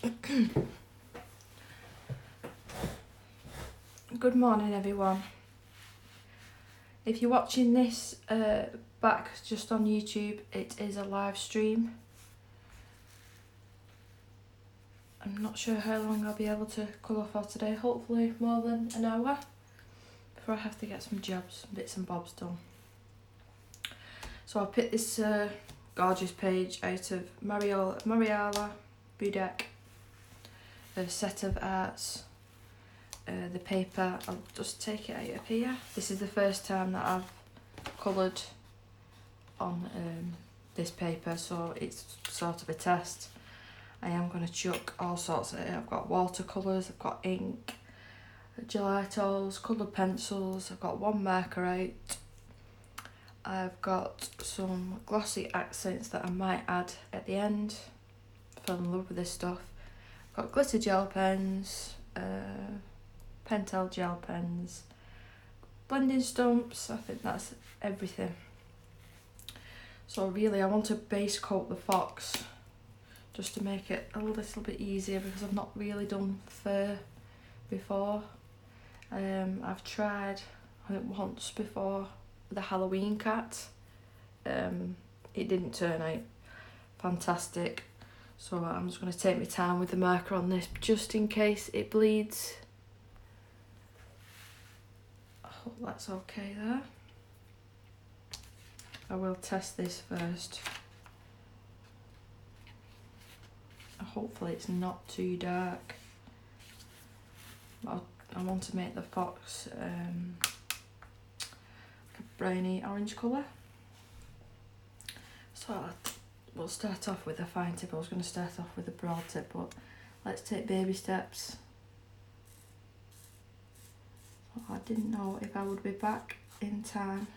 Good morning everyone. If you're watching this back just on YouTube, it is a live stream. I'm not sure how long I'll be able to colour for today, hopefully more than an hour before I have to get some bits and bobs done. So I picked this gorgeous page out of Mariola, Budek, a set of arts. The paper, I'll just take it out of here. This is the first time that I've coloured on this paper, so it's sort of a test. I am going to chuck all sorts of it. I've got watercolours, I've got ink, gelatos, coloured pencils, I've got one marker out. I've got some glossy accents that I might add at the end. I fell in love with this stuff. I've got glitter gel pens, Pentel gel pens, blending stumps. I think that's everything. So really I want to base coat the fox just to make it a little bit easier, because I've not really done fur before. I've tried, I think once before, the Halloween cat. It didn't turn out fantastic, so I'm just going to take my time with the marker on this just in case it bleeds. I hope that's okay there. I will test this first. Hopefully it's not too dark. But I want to make the fox like a browny orange colour. So we'll start off with a fine tip. I was going to start off with a broad tip, but let's take baby steps. I didn't know if I would be back in time.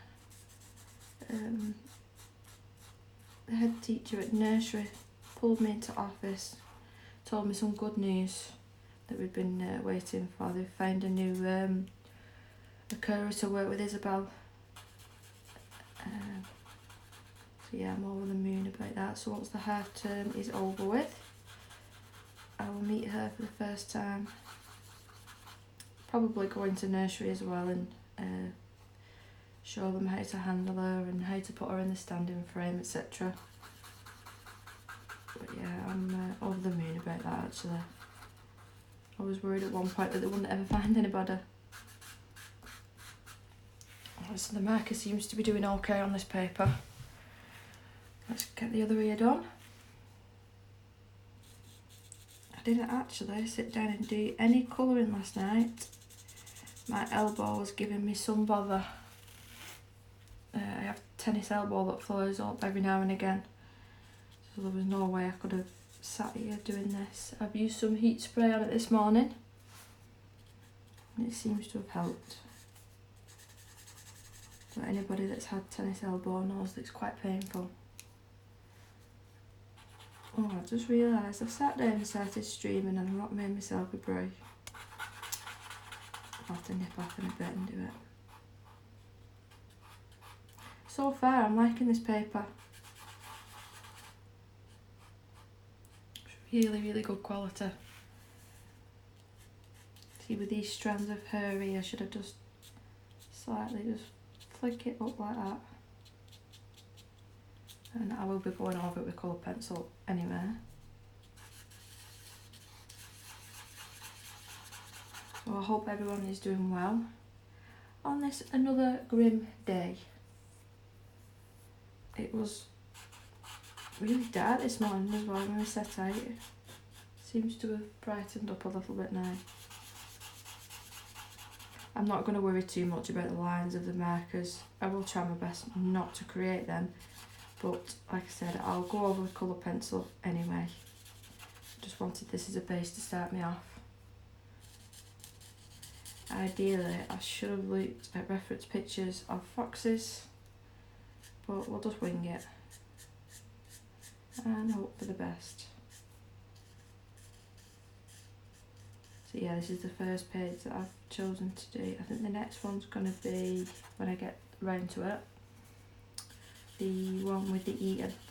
The head teacher at nursery pulled me into office, told me some good news that we'd been waiting for. They've found a new occurrer to work with Isabel. So yeah, I'm over the moon about that. So once the half term is over with, I will meet her for the first time. Probably go into nursery as well and show them how to handle her and how to put her in the standing frame, etc. But yeah, I'm over the moon about that actually. I was worried at one point that they wouldn't ever find anybody. So the marker seems to be doing okay on this paper. Let's get the other ear done. I didn't actually sit down and do any colouring last night. My elbow was giving me some bother. I have a tennis elbow that flares up every now and again. So there was no way I could have sat here doing this. I've used some heat spray on it this morning, and it seems to have helped. But anybody that's had tennis elbow knows that it's quite painful. Oh, I just realised I've sat down and started streaming and I've not made myself a brew. I'll have to nip off in a bit and do it. So far I'm liking this paper. It's really good quality. See, with these strands of hair here, I should have just slightly just flick it up like that. And I will be going over it with colour pencil anyway. So I hope everyone is doing well on this another grim day. It was really dark this morning as well when we set out. It seems to have brightened up a little bit now. I'm not going to worry too much about the lines of the markers. I will try my best not to create them, but like I said, I'll go over with colour pencil anyway. Just wanted this as a base to start me off. Ideally I should have looked at reference pictures of foxes, but we'll just wing it and hope for the best. So yeah, this is the first page that I've chosen to do. I think the next one's going to be, when I get round to it, the one with the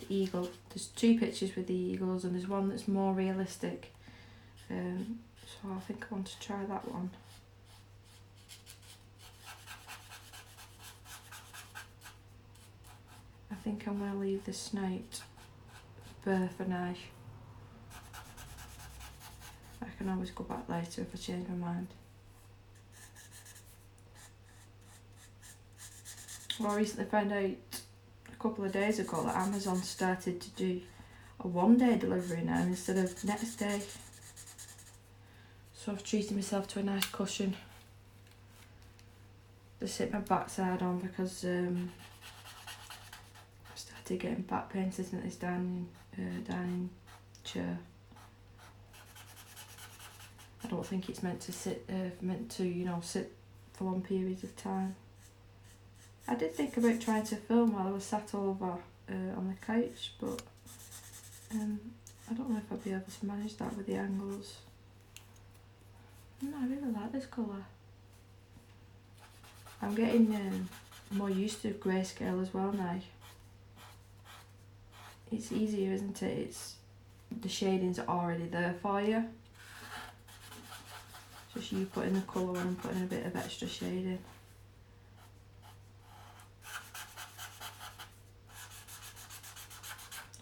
eagle. There's two pictures with the eagles and there's one that's more realistic So I think I want to try that one. I think I'm going to leave the snout bare for now. I can always go back later if I change my mind. Well, I recently found out a couple of days ago that Amazon started to do a 1-day delivery now instead of next day. So I've treated myself to a nice cushion to sit my backside on because I started getting back pain sitting at this dining chair. I don't think it's meant to sit, sit for long periods of time. I did think about trying to film while I was sat over on the couch, but I don't know if I'll be able to manage that with the angles. I really like this colour. I'm getting more used to Greyscale as well now. It's easier, isn't it? The shadings are already there for you. Just you putting the colour on and putting a bit of extra shading.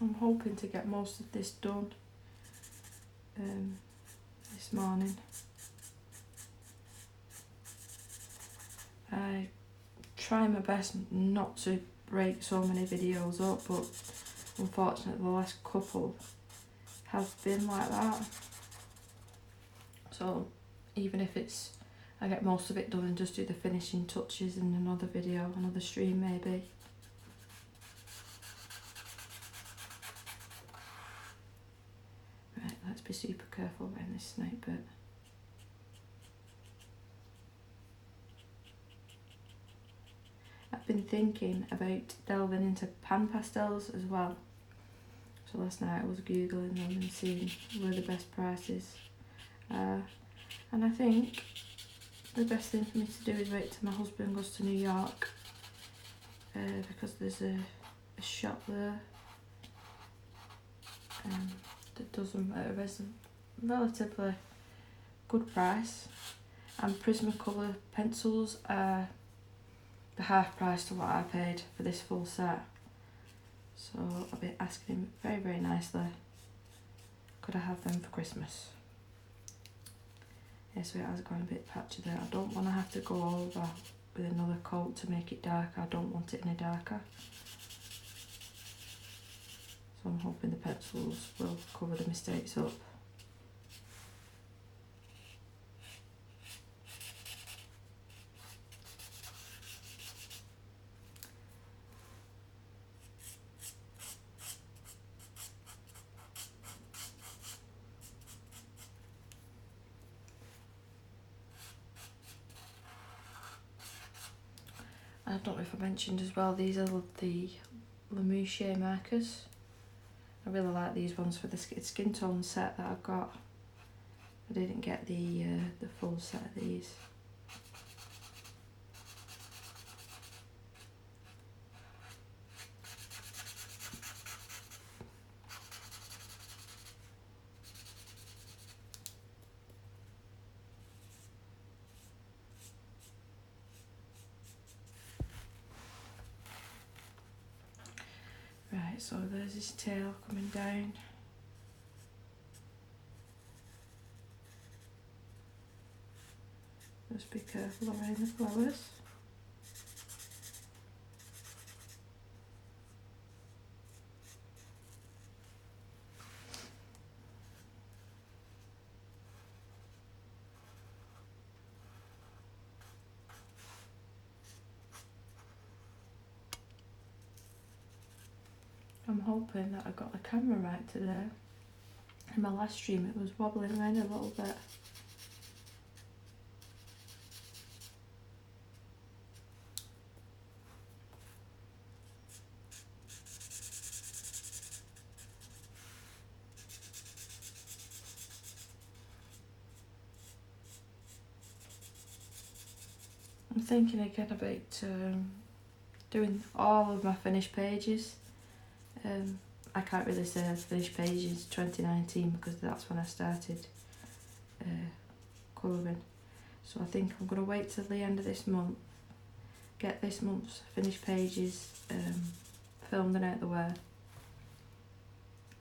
I'm hoping to get most of this done this morning. I try my best not to break so many videos up, but unfortunately the last couple have been like that. So even if I get most of it done and just do the finishing touches in another video, another stream maybe. Right, let's be super careful around this snout bit. I've been thinking about delving into pan pastels as well. So last night I was googling them and seeing where the best prices are. And I think the best thing for me to do is wait till my husband goes to New York because there's a shop there that does them at a relatively good price, and Prismacolor pencils are the half price to what I paid for this full set. So I'll be asking him very, very nicely, could I have them for Christmas? Yeah, so it has gone a bit patchy there. I don't want to have to go over with another coat to make it darker. I don't want it any darker. So I'm hoping the pencils will cover the mistakes up. I don't know if I mentioned as well, these are the Lamouche markers. I really like these ones for the skin tone set that I've got. I didn't get the full set of these. Right, so there's his tail coming down. Just be careful around the flowers. I'm hoping that I got the camera right today. In my last stream it was wobbling around a little bit. I'm thinking again about doing all of my finished pages. I can't really say I've finished pages 2019 because that's when I started colouring. So I think I'm going to wait till the end of this month, get this month's finished pages filmed and out the way,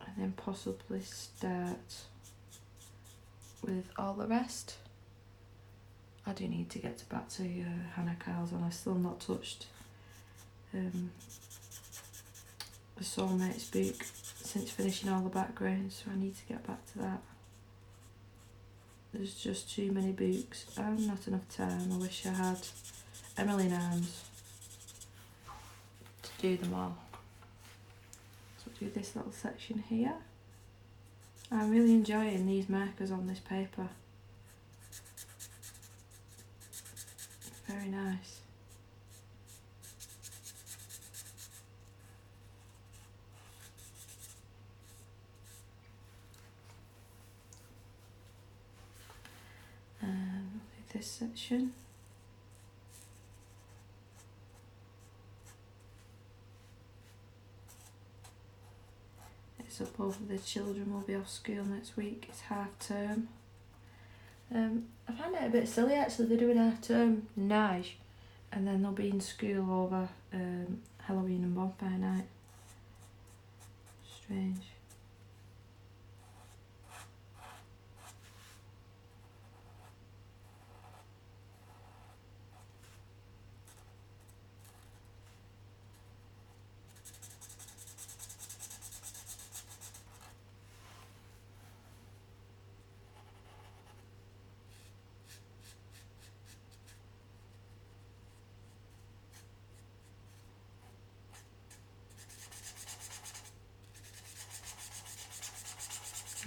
and then possibly start with all the rest. I do need to get back to Hannah Kyle's one. I've still not touched the Soulmates book since finishing all the backgrounds, so I need to get back to that. There's just too many books and not enough time. I wish I had Emily in Arms to do them all. So I'll do this little section here. I'm really enjoying these markers on this paper. Very nice. This section. So both of the children will be off school next week. It's half term. I find it a bit silly actually. They're doing half term now, and then they'll be in school over Halloween and bonfire night. Strange.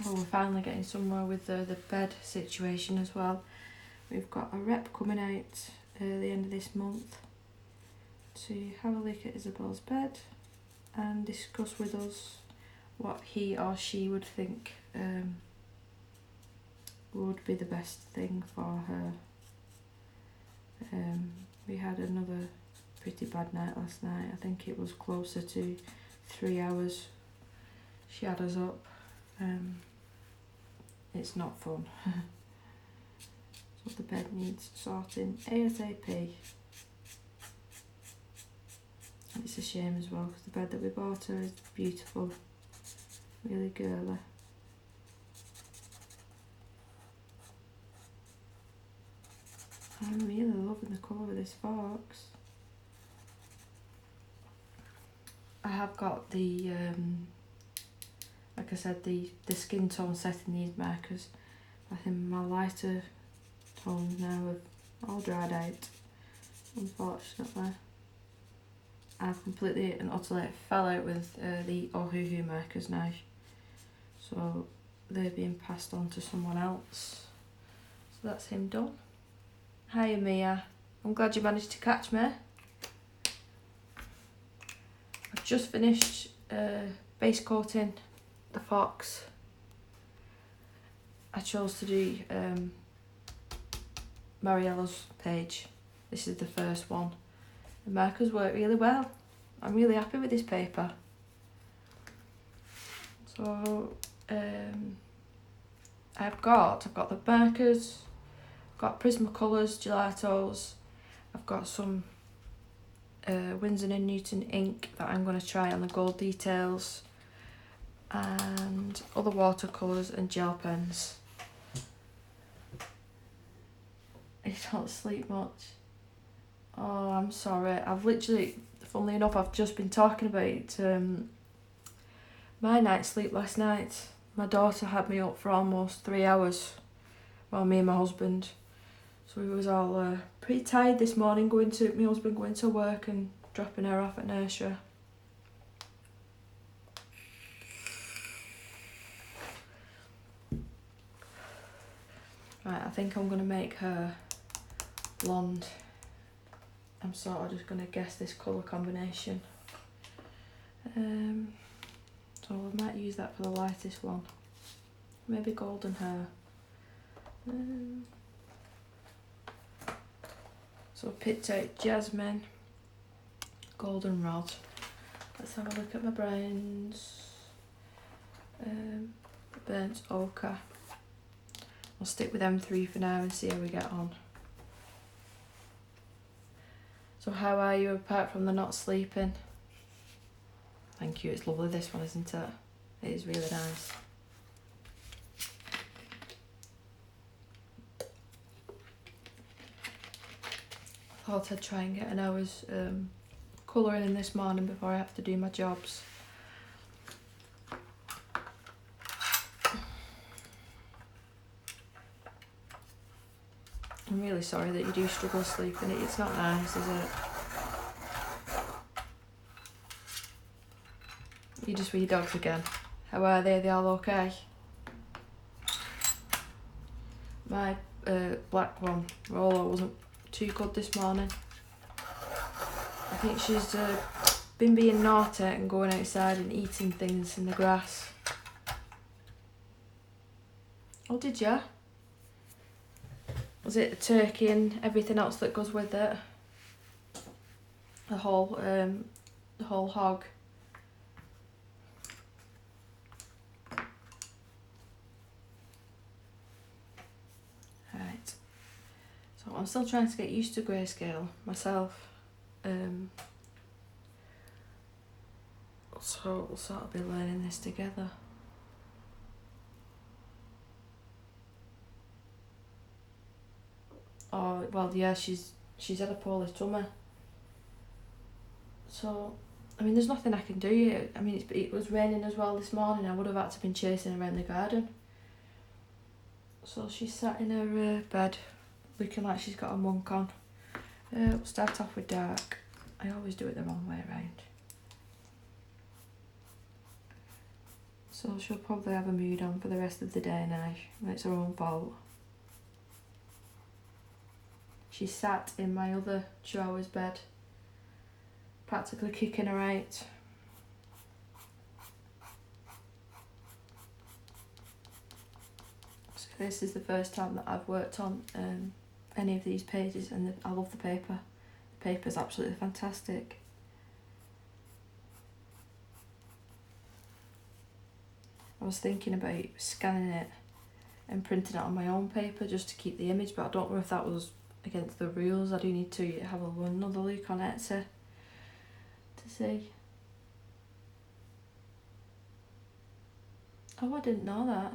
Oh, we're finally getting somewhere with the bed situation as well. We've got a rep coming out at the end of this month to have a look at Isabel's bed and discuss with us what he or she would think would be the best thing for her. We had another pretty bad night last night. I think it was closer to 3 hours she had us up. It's not fun. So the bed needs sorting ASAP. It's a shame as well because the bed that we bought her is beautiful, really girly. I'm really loving the colour of this box. I have got the like I said, the skin tone set in these markers. I think my lighter tones now have all dried out, unfortunately. I've completely and utterly fell out with the Ohuhu markers now, so they're being passed on to someone else. So that's him done. Hiya Mia, I'm glad you managed to catch me. I've just finished base coating the fox. I chose to do Mariola's page. This is the first one. The markers work really well. I'm really happy with this paper. So I've got the markers, I've got Prismacolors, gelatos, I've got some Winsor & Newton ink that I'm going to try on the gold details, and other watercolours and gel pens. You don't sleep much. Oh, I'm sorry. I've literally, funnily enough, I've just been talking about my night's sleep last night. My daughter had me up for almost 3 hours while me and my husband. So we was all pretty tired this morning, my husband going to work and dropping her off at nursery. Right, I think I'm going to make her blonde. I'm sort of just going to guess this colour combination. So we might use that for the lightest one. Maybe golden hair. So I picked out jasmine, goldenrod. Let's have a look at my browns. Burnt ochre. I'll stick with them 3 for now and see how we get on. So how are you apart from the not sleeping? Thank you, it's lovely this one, isn't it? It is really nice. I thought I'd try and get an hour's colouring in this morning before I have to do my jobs. I'm really sorry that you do struggle sleeping. It's not nice, is it? You just with your dogs again. How are they? Are they all okay? My black one, Mariola, wasn't too good this morning. I think she's been being naughty and going outside and eating things in the grass. Oh, did ya? Was it the turkey and everything else that goes with it? The whole hog. Right. So I'm still trying to get used to Greyscale myself. So we'll sort of be learning this together. Oh, well, yeah, she's had a poorly tummy. So, I mean, there's nothing I can do here. I mean, it was raining as well this morning. I would have had to been chasing around the garden. So she's sat in her bed, looking like she's got a monk on. We'll start off with dark. I always do it the wrong way around. So she'll probably have a mood on for the rest of the day now. It's her own fault. She sat in my other chihuahua's bed, practically kicking her out. So this is the first time that I've worked on any of these pages, and I love the paper. The paper's absolutely fantastic. I was thinking about scanning it and printing it on my own paper just to keep the image, but I don't know if that was against the rules. I do need to have another look on it to see. Oh, I didn't know that.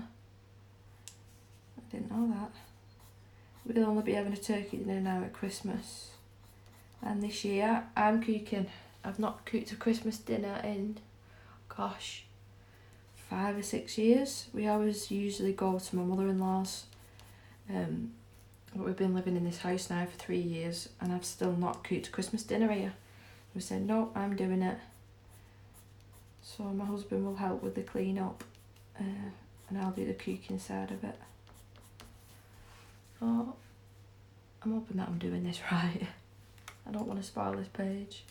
We'll only be having a turkey dinner now at Christmas. And this year I'm cooking. I've not cooked a Christmas dinner in, gosh, 5 or 6 years. We always usually go to my mother-in-law's. But we've been living in this house now for 3 years and I've still not cooked a Christmas dinner here. We said, no, I'm doing it. So my husband will help with the clean up and I'll do the cooking side of it. So I'm hoping that I'm doing this right. I don't want to spoil this page.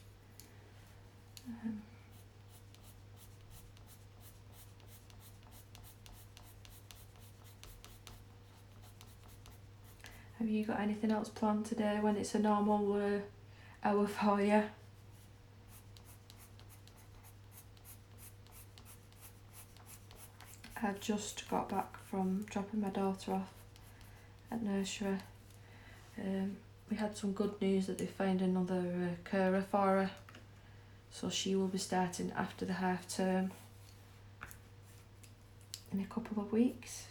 Have you got anything else planned today when it's a normal hour for you? I've just got back from dropping my daughter off at nursery. We had some good news that they found another carer for her, so she will be starting after the half term in a couple of weeks.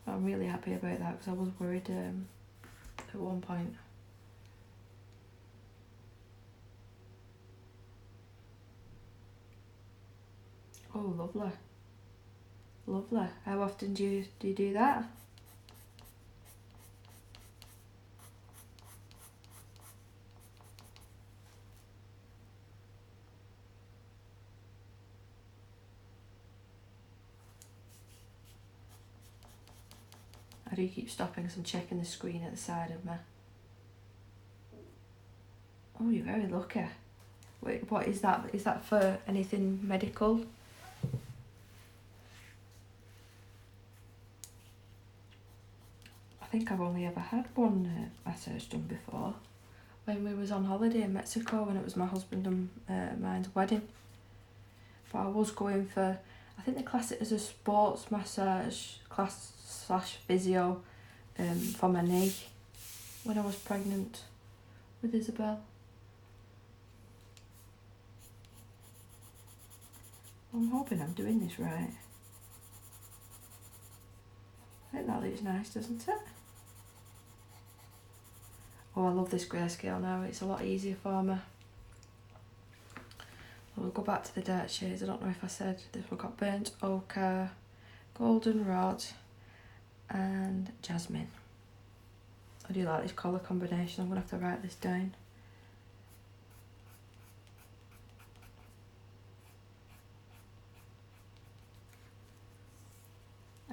I'm really happy about that because I was worried at one point. Oh, lovely. Lovely. How often do you do that? I do keep stopping because I'm checking the screen at the side of me. Oh, you're very lucky. Wait, what is that? Is that for anything medical? I think I've only ever had one massage done before. When we was on holiday in Mexico, when it was my husband and mine's wedding. But I was going for, I think they class it as a sports massage class / physio for my knee when I was pregnant with Isabel. I'm hoping I'm doing this right. I think that looks nice, doesn't it? Oh, I love this grayscale now, it's a lot easier for me. We'll go back to the dark shades. I don't know if I said this. We've got burnt ochre, goldenrod and jasmine. I do like this colour combination. I'm going to have to write this down.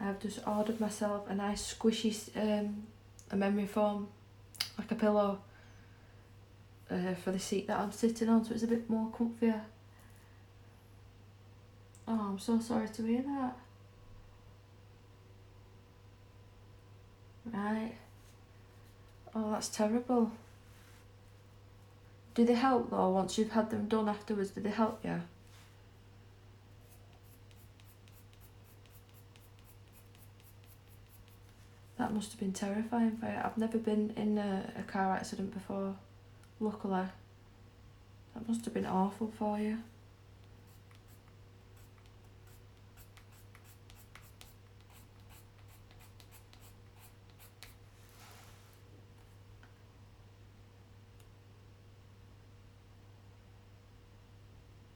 I've just ordered myself a nice squishy a memory foam, like a pillow, for the seat that I'm sitting on, so it's a bit more comfier. Oh, I'm so sorry to hear that. Right. Oh, that's terrible. Do they help though, once you've had them done afterwards? Do they help you? That must have been terrifying for you. I've never been in a car accident before, luckily. That must have been awful for you.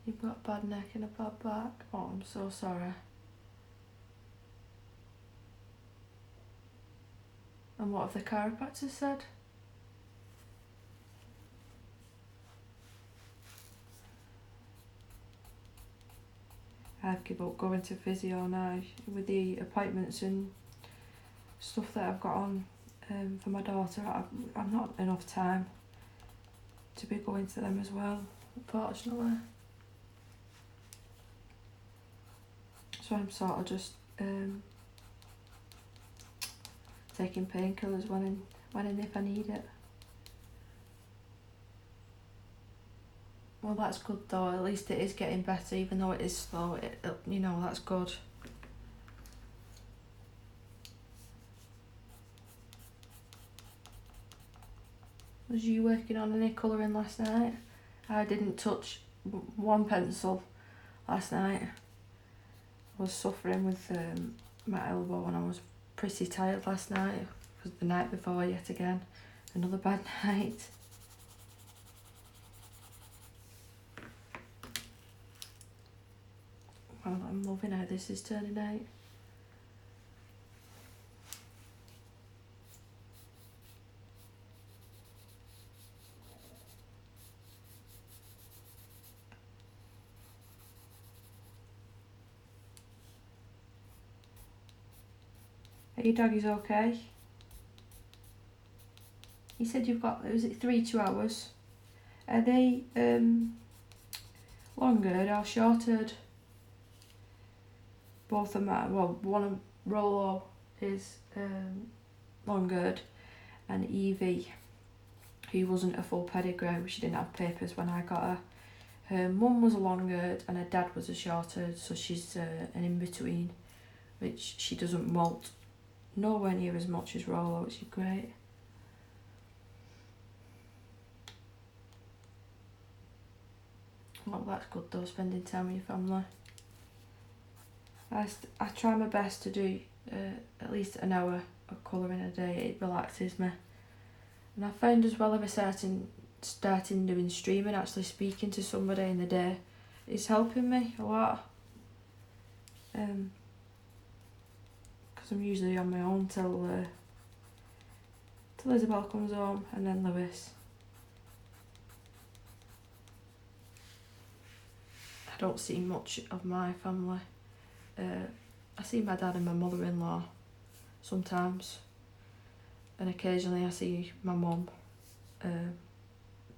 You've got a bad neck and a bad back. Oh, I'm so sorry. And what have the chiropractors said? I've given up going to physio now with the appointments and stuff that I've got on for my daughter. I've not enough time to be going to them as well, unfortunately. So I'm sort of just taking painkillers when and if I need it. Well, that's good though. At least it is getting better, even though it is slow. You know, that's good. Was you working on any colouring last night? I didn't touch one pencil last night. I was suffering with my elbow and I was pretty tired last night. Because the night before, yet again, another bad night. Well, I'm loving how this is turning out. Are your doggies okay? You said you've got, was it 3 2-hours? Are they long-haired or short-haired? Both of them, well, one of Rolo is long-haired, and Evie, who wasn't a full pedigree, she didn't have papers when I got her. Her mum was a long-haired and her dad was a short-haired, so she's an in-between, which she doesn't molt nowhere near as much as Rolo, which is great. Well, that's good though, spending time with your family. I try my best to do at least an hour of colouring a day. It relaxes me. And I found as well, if I starting doing streaming, actually speaking to somebody in the day, it's helping me a lot. Because I'm usually on my own till Isabel comes home and then Lewis. I don't see much of my family. I see my dad and my mother-in-law sometimes, and occasionally I see my mum.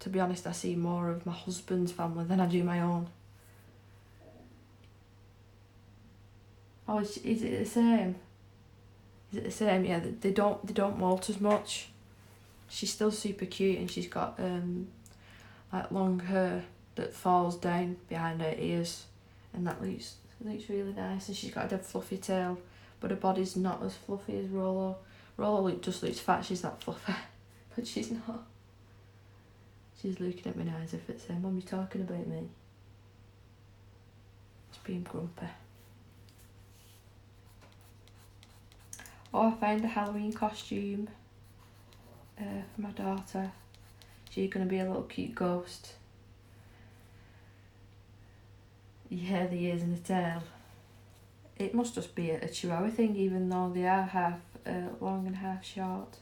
To be honest, I see more of my husband's family than I do my own. Oh, is it the same? Is it the same? Yeah, they don't molt as much. She's still super cute and she's got like long hair that falls down behind her ears, and that looks really nice. And she's got a dead fluffy tail, but her body's not as fluffy as Rollo. Rollo just looks fat, she's that fluffy, but she's not. She's looking at me now as if it's saying, Mum, you're talking about me. It's being grumpy. Oh, I found a Halloween costume for my daughter. She's going to be a little cute ghost. Yeah, the ears and the tail. It must just be a chihuahua thing, even though they are half long and half short.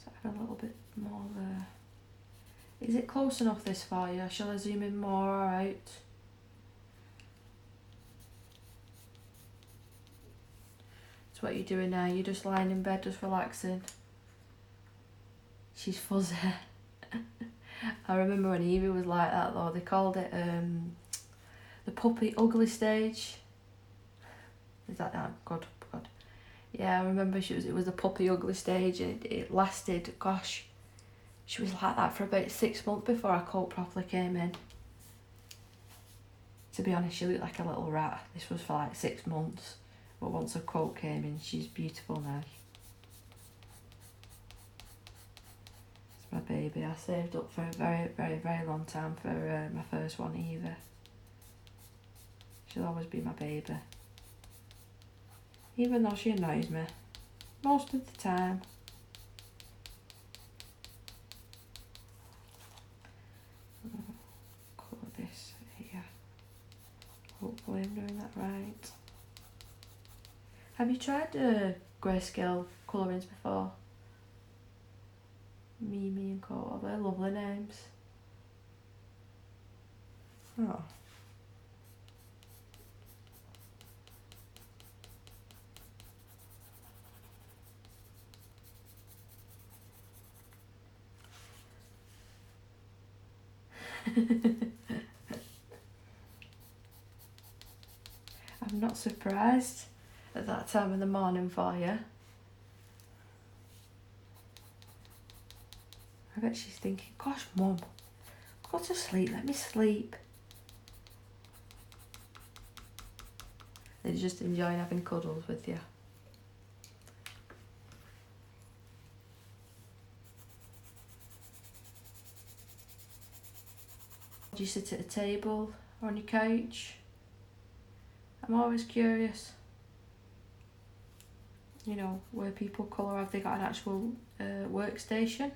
So I have a little bit more there. Is it close enough this far? Yeah, shall I zoom in more or out? So what you're doing now, you're just lying in bed, just relaxing. She's fuzzy. I remember when Evie was like that though, they called it the puppy ugly stage. Is that good? Good. Yeah, I remember it was the puppy ugly stage, and it lasted, gosh, she was like that for about 6 months before her coat properly came in. To be honest, she looked like a little rat. This was for like 6 months, but once her coat came in, she's beautiful now. It's my baby. I saved up for a very, very, very long time for my first one, Eva. She'll always be my baby. Even though she annoys me most of the time. Colour this here. Hopefully I'm doing that right. Have you tried Greyscale colourings before? Mimi and Co. They're lovely names. Oh. I'm not surprised at that time of the morning for you. I bet she's thinking, gosh, Mum, go to sleep, let me sleep. They're just enjoying having cuddles with you. Do you sit at a table or on your couch? I'm always curious. You know, where people colour, have they got an actual workstation?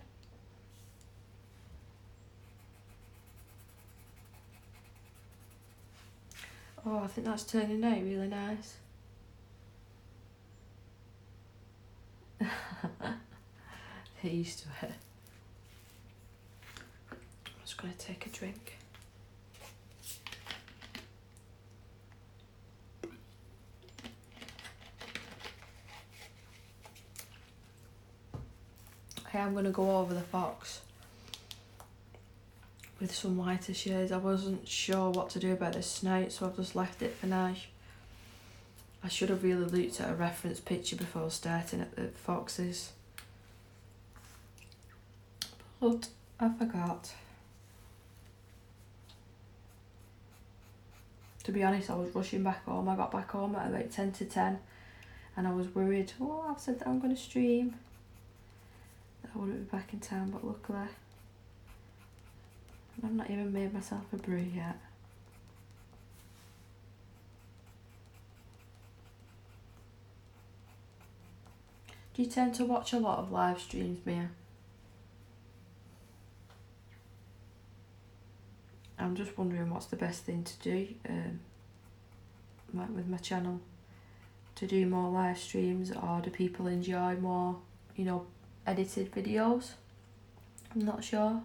Oh, I think that's turning out really nice. Get used to it. I'm just going to take a drink. I am going to go over the fox with some lighter shades. I wasn't sure what to do about this snout, so I've just left it for now. I should have really looked at a reference picture before starting at the foxes, but I forgot. To be honest, I was rushing back home. I got back home at about 10 to 10 and I was worried, oh, I've said that I'm going to stream, that I wouldn't be back in time, but luckily I've not even made myself a brew yet. Do you tend to watch a lot of live streams, Mia? I'm just wondering what's the best thing to do like with my channel. To do more live streams, or do people enjoy more, you know, edited videos? I'm not sure.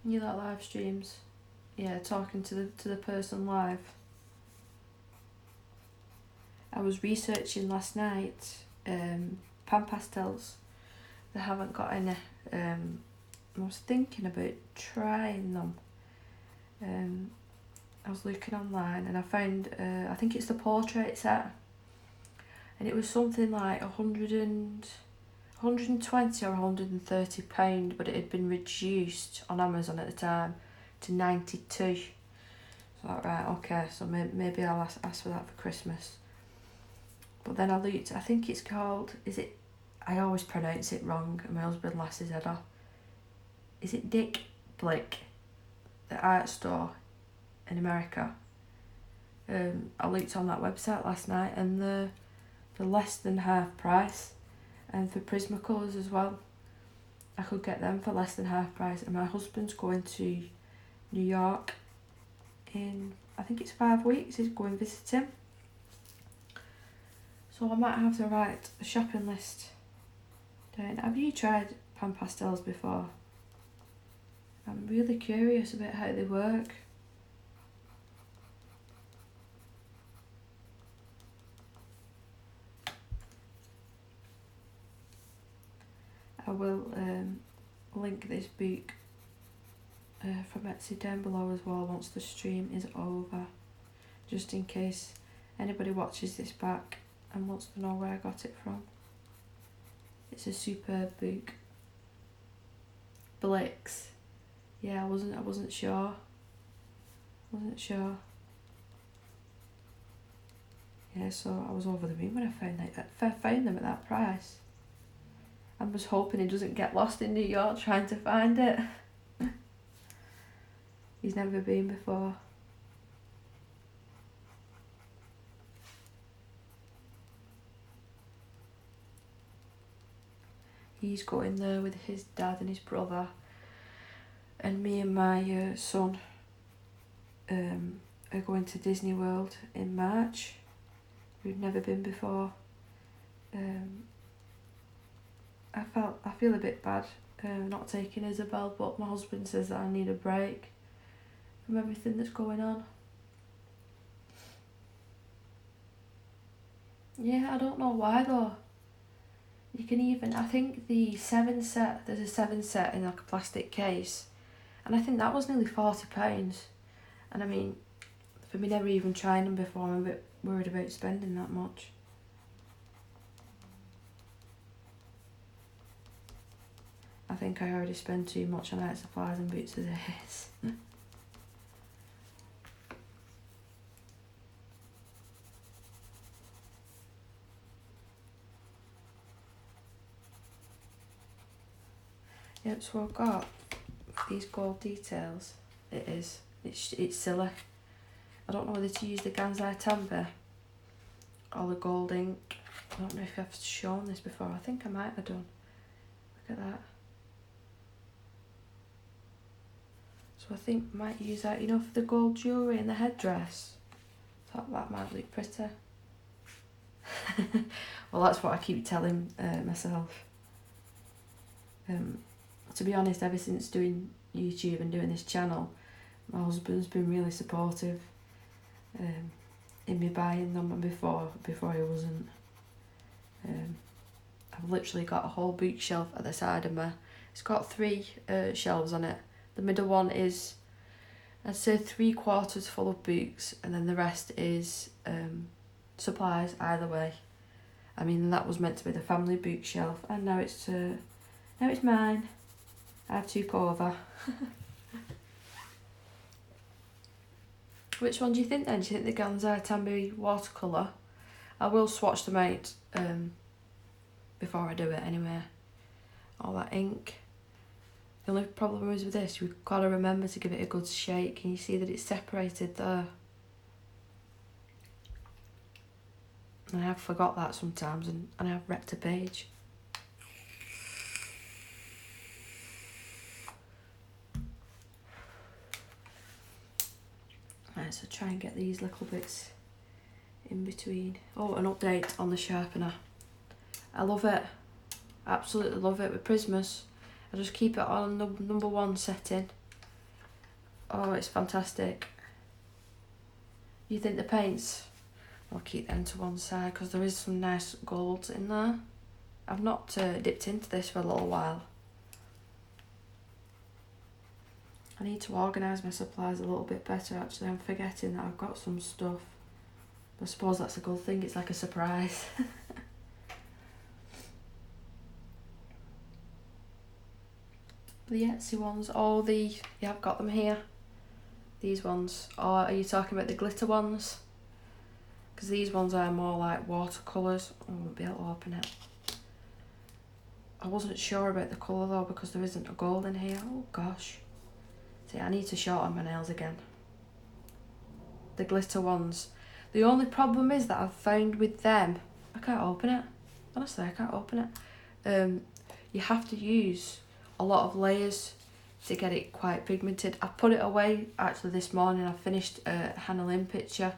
You like live streams? Yeah, talking to the person live. I was researching last night pan pastels. They haven't got any. I was thinking about trying them. I was looking online and I found, I think it's the portrait set, and it was something like 120 or £130, but it had been reduced on Amazon at the time to 92. So right, okay, so maybe I'll ask for that for Christmas. But then I looked, I think it's called, I always pronounce it wrong and my husband laughs his head off. Is it Dick Blick, the art store in America? I looked on that website last night and they're less than half price, and for Prismacolors as well, I could get them for less than half price. And my husband's going to New York in, I think it's 5 weeks. He's going visiting, so I might have to write a shopping list down. Have you tried pan pastels before? I'm really curious about how they work. I will link this book from Etsy down below as well once the stream is over, just in case anybody watches this back and wants to know where I got it from. It's a superb book. Blix. Yeah, I wasn't sure. Yeah, so I was over the moon when I found them at that price. I was hoping he doesn't get lost in New York trying to find it. He's never been before. He's going there with his dad and his brother, and me and my son are going to Disney World in March. We've never been before. I feel a bit bad not taking Isabel, but my husband says that I need a break from everything that's going on. Yeah, I don't know why though. You can even, I think the 7 set, there's a 7 set in like a plastic case, and I think that was nearly £40. And I mean, for me never even trying them before, I'm a bit worried about spending that much. I think I already spend too much on art supplies and boots as it is. Yep, so I've got these gold details. It's silly. I don't know whether to use the Gansai Tambe or the gold ink. I don't know if I've shown this before. I think I might have done. Look at that. So I think I might use that, you know, for the gold jewellery and the headdress. Thought that might look pretty. Well, that's what I keep telling myself. To be honest, ever since doing YouTube and doing this channel, my husband's been really supportive in me buying them, and before he wasn't. I've literally got a whole bookshelf at the side of me. It's got 3 shelves on it. The middle one is, I'd say 3/4 full of books, and then the rest is supplies either way. I mean, that was meant to be the family bookshelf, and now it's mine. I took over. Which one do you think then? Do you think the Gansai Tambe watercolour? I will swatch them out before I do it anyway. All that ink. The only problem is with this, we've got to remember to give it a good shake. Can you see that it's separated there? And I have forgot that sometimes, and I have wrecked a page. Right, so try and get these little bits in between. Oh, an update on the sharpener. I love it. Absolutely love it with Prismas. I just keep it on the number 1 setting. Oh, it's fantastic. You think the paints? I'll keep them to one side because there is some nice golds in there. I've not dipped into this for a little while. I need to organise my supplies a little bit better actually. I'm forgetting that I've got some stuff. But I suppose that's a good thing, it's like a surprise. The Etsy ones, yeah, I've got them here. These ones, or are you talking about the glitter ones? Because these ones are more like watercolours. I won't be able to open it. I wasn't sure about the colour though because there isn't a gold in here. Oh gosh. See, I need to shorten my nails again. The glitter ones. The only problem is that I've found with them, I can't open it. Honestly, I can't open it. You have to use a lot of layers to get it quite pigmented. I put it away actually this morning. I finished a Hannah Lynn picture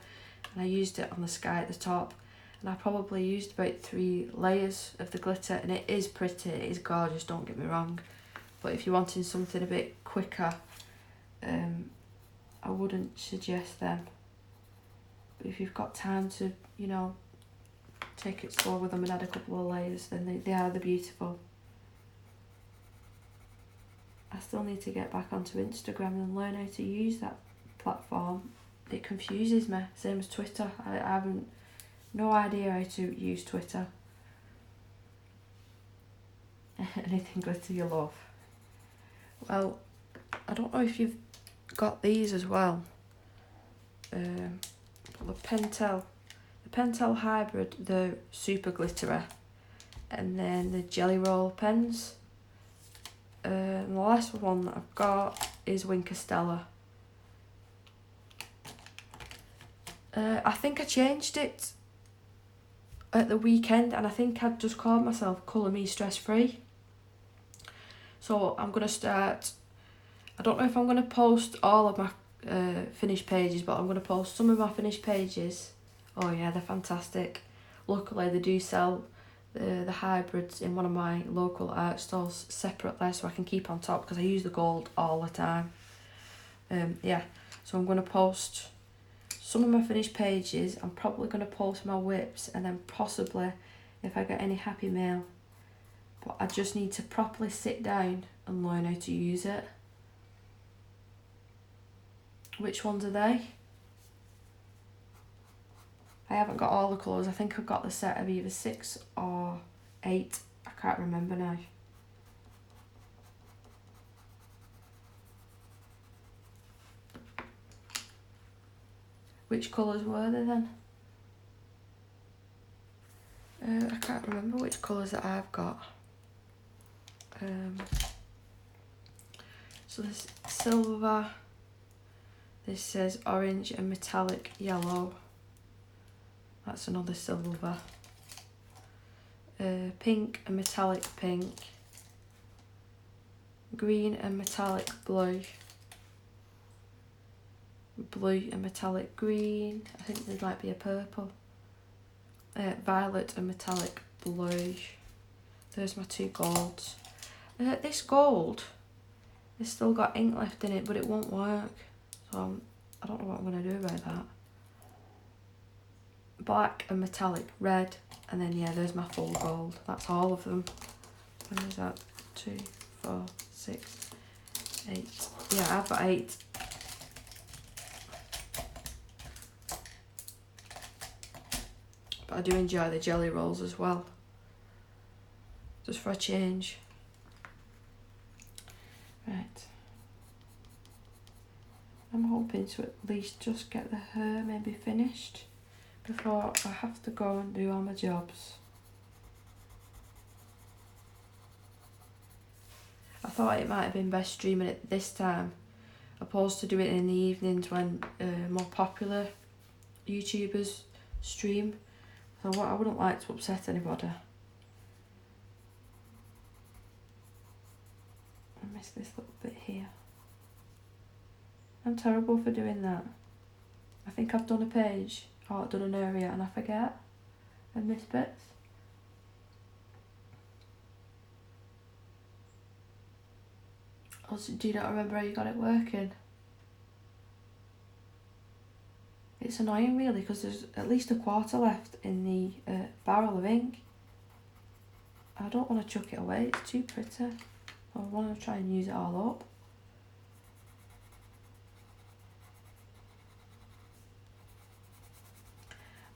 and I used it on the sky at the top. And I probably used about 3 layers of the glitter and it is pretty, it is gorgeous, don't get me wrong. But if you're wanting something a bit quicker, I wouldn't suggest them. But if you've got time to, you know, take it slow with them and add a couple of layers, then they're beautiful. I still need to get back onto Instagram and learn how to use that platform. It confuses me, same as Twitter. I haven't no idea how to use Twitter. Anything glitter you love. Well, I don't know if you've got these as well. The Pentel Hybrid, the super glittery, and then the Jelly Roll pens. And the last one that I've got is Stella. I think I changed it at the weekend and I think I'd just called myself Colour Me Stress Free. So I'm going to start, I don't know if I'm going to post all of my finished pages, but I'm going to post some of my finished pages. Oh yeah, they're fantastic. Luckily they do sell the hybrids in one of my local art stores separately so I can keep on top because I use the gold all the time. Yeah, so I'm going to post some of my finished pages. I'm probably going to post my whips and then possibly if I get any happy mail. But I just need to properly sit down and learn how to use it. Which ones are they? I haven't got all the colours. I think I've got the set of either 6 or 8. I can't remember now. Which colours were they then? I can't remember which colours that I've got. So there's silver. This says orange and metallic yellow. That's another silver. Pink and metallic pink. Green and metallic blue. Blue and metallic green. I think there might be a purple. Violet and metallic blue. There's my 2 golds. This gold, it's still got ink left in it, but it won't work. So I don't know what I'm going to do about that. Black and metallic red, and then yeah, there's my full gold. That's all of them. When is that? 2, 4, 6, 8. Yeah, I've got 8. But I do enjoy the jelly rolls as well. Just for a change. Right. I'm hoping to at least just get the hair maybe finished before I have to go and do all my jobs. I thought it might have been best streaming it this time opposed to doing it in the evenings when more popular YouTubers stream. So I wouldn't like to upset anybody. I missed this little bit here. I'm terrible for doing that. I think I've done a page or I've done an area and I forget and miss bits. Also, do you not remember how you got it working? It's annoying really because there's at least a quarter left in the barrel of ink. I don't want to chuck it away, it's too pretty. I want to try and use it all up.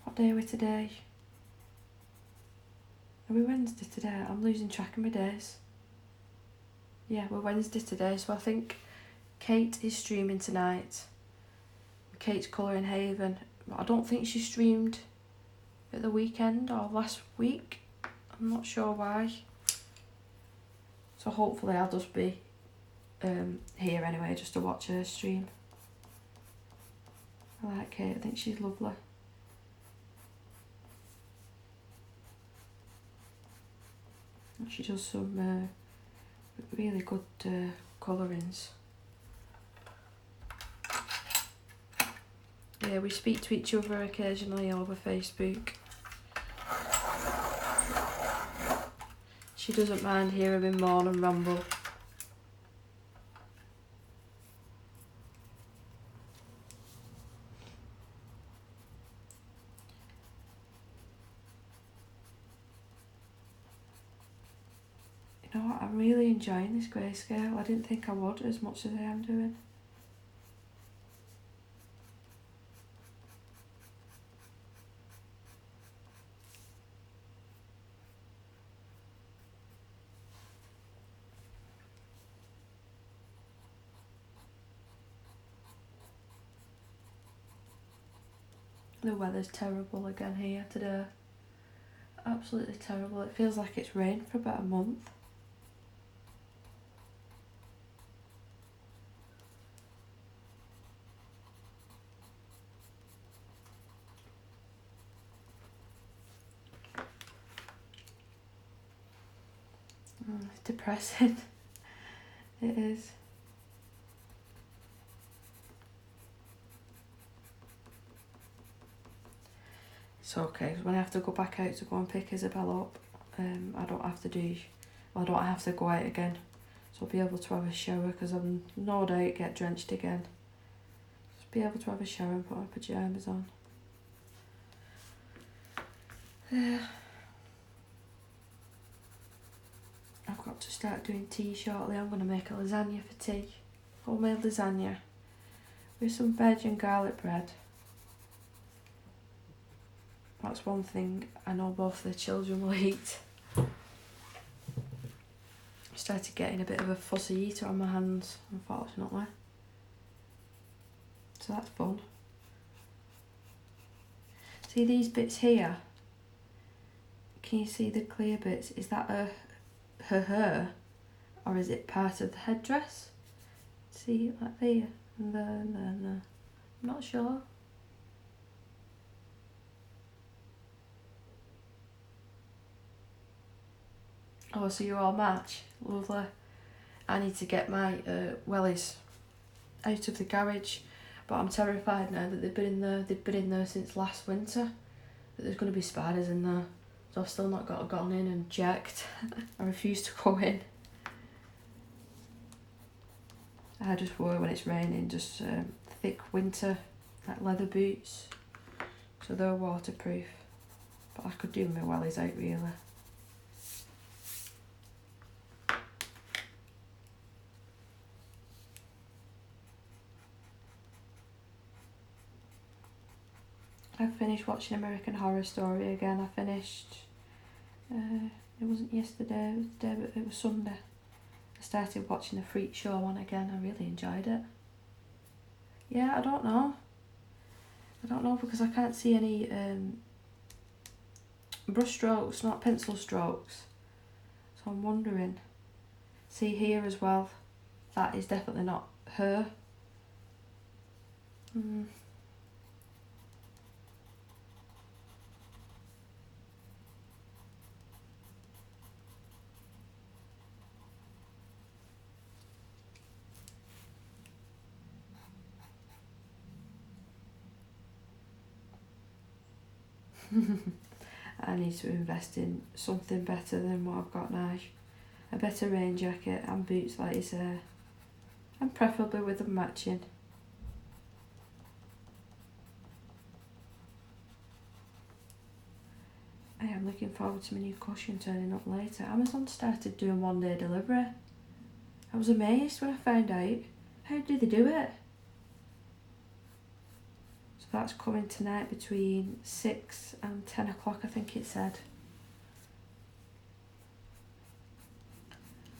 What day are we today? Are we Wednesday today? I'm losing track of my days. Yeah, we're Wednesday today, so I think Kate is streaming tonight. Kate's Colouring Haven. I don't think she streamed at the weekend or last week. I'm not sure why. So hopefully I'll just be here anyway, just to watch her stream. I like Kate, I think she's lovely. She does some really good colourings. Yeah, we speak to each other occasionally over Facebook. She doesn't mind hearing me moan and ramble. You know what, I'm really enjoying this Greyscale. I didn't think I would as much as I am doing. The weather's terrible again here today. Absolutely terrible. It feels like it's rained for about a month. It's depressing. It is. It's okay, when I have to go back out to go and pick Isabel up, I don't have to go out again. So I'll be able to have a shower because I'm no doubt get drenched again. Just be able to have a shower and put my pyjamas on. I've got to start doing tea shortly. I'm going to make a lasagna for tea. Homemade lasagna with some veg and garlic bread. That's one thing I know both the children will eat. I started getting a bit of a fussy eater on my hands, unfortunately. So that's fun. See these bits here? Can you see the clear bits? Is that her hair? Or is it part of the headdress? See, like there? No. I'm not sure. Oh, so you all match? Lovely. I need to get my wellies out of the garage, but I'm terrified now that they've been in there since last winter, that there's going to be spiders in there. So I've still not gone in and checked. I refuse to go in. I just wear, when it's raining, just thick winter like leather boots, so they're waterproof. But I could do my wellies out really. I finished watching American Horror Story again. I finished, it wasn't yesterday, it was Sunday. I started watching the Freak Show one again. I really enjoyed it. Yeah, I don't know because I can't see any brush strokes, not pencil strokes. So I'm wondering. See here as well, that is definitely not her. I need to invest in something better than what I've got now. A better rain jacket and boots like you say. And preferably with them matching. I'm looking forward to my new cushion turning up later. Amazon started doing 1-day delivery. I was amazed when I found out. How did they do it? So that's coming tonight between 6 and 10 o'clock, I think it said.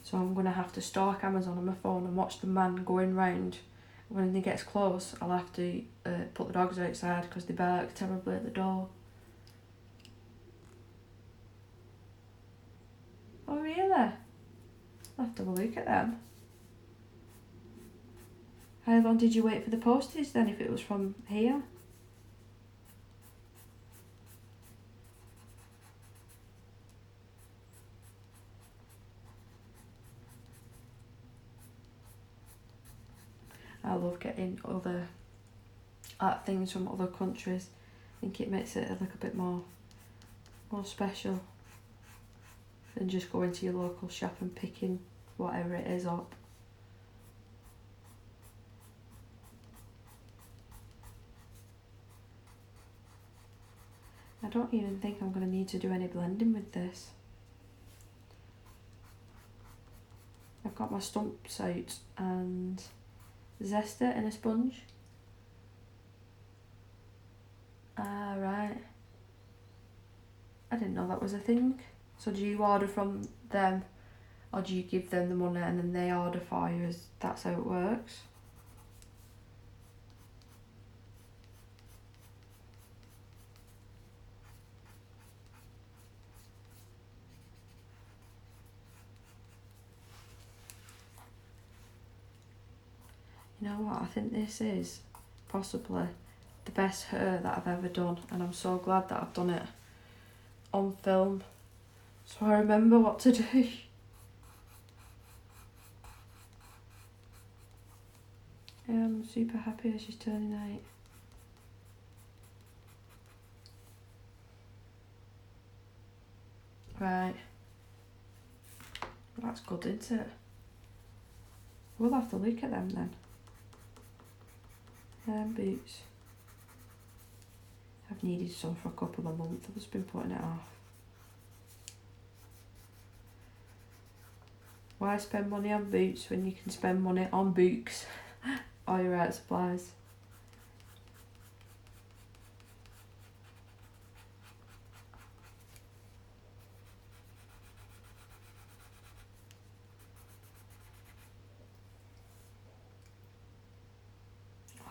So I'm going to have to stalk Amazon on my phone and watch the man going round. When he gets close, I'll have to put the dogs outside because they bark terribly at the door. Oh really? I'll have to have a look at them. How long did you wait for the postage then if it was from here? I love getting other things from other countries. I think it makes it look a bit more special than just going to your local shop and picking whatever it is up. I don't even think I'm going to need to do any blending with this. I've got my stumps out and zester in a sponge. Ah, right. I didn't know that was a thing. So do you order from them or do you give them the money and then they order for you? That's how it works? You know what, I think this is possibly the best hair that I've ever done, and I'm so glad that I've done it on film so I remember what to do. I'm super happy she's turning 8. Right. That's good, isn't it? We'll have to look at them then. Boots. I've needed some for a couple of months. I've just been putting it off. Why spend money on boots when you can spend money on books or your art supplies?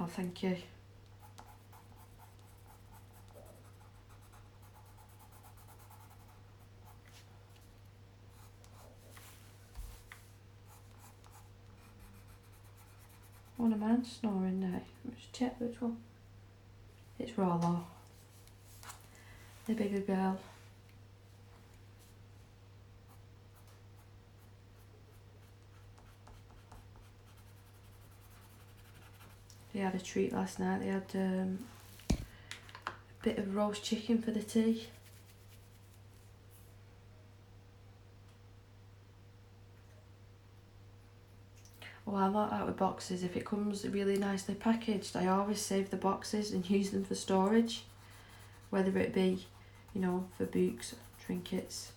Oh, thank you. One of mine snoring now. Let's check which one. It's Rollo. The bigger girl. They had a treat last night. They had a bit of roast chicken for the tea. Oh, I'm not out with boxes. If it comes really nicely packaged, I always save the boxes and use them for storage. Whether it be, you know, for books, trinkets,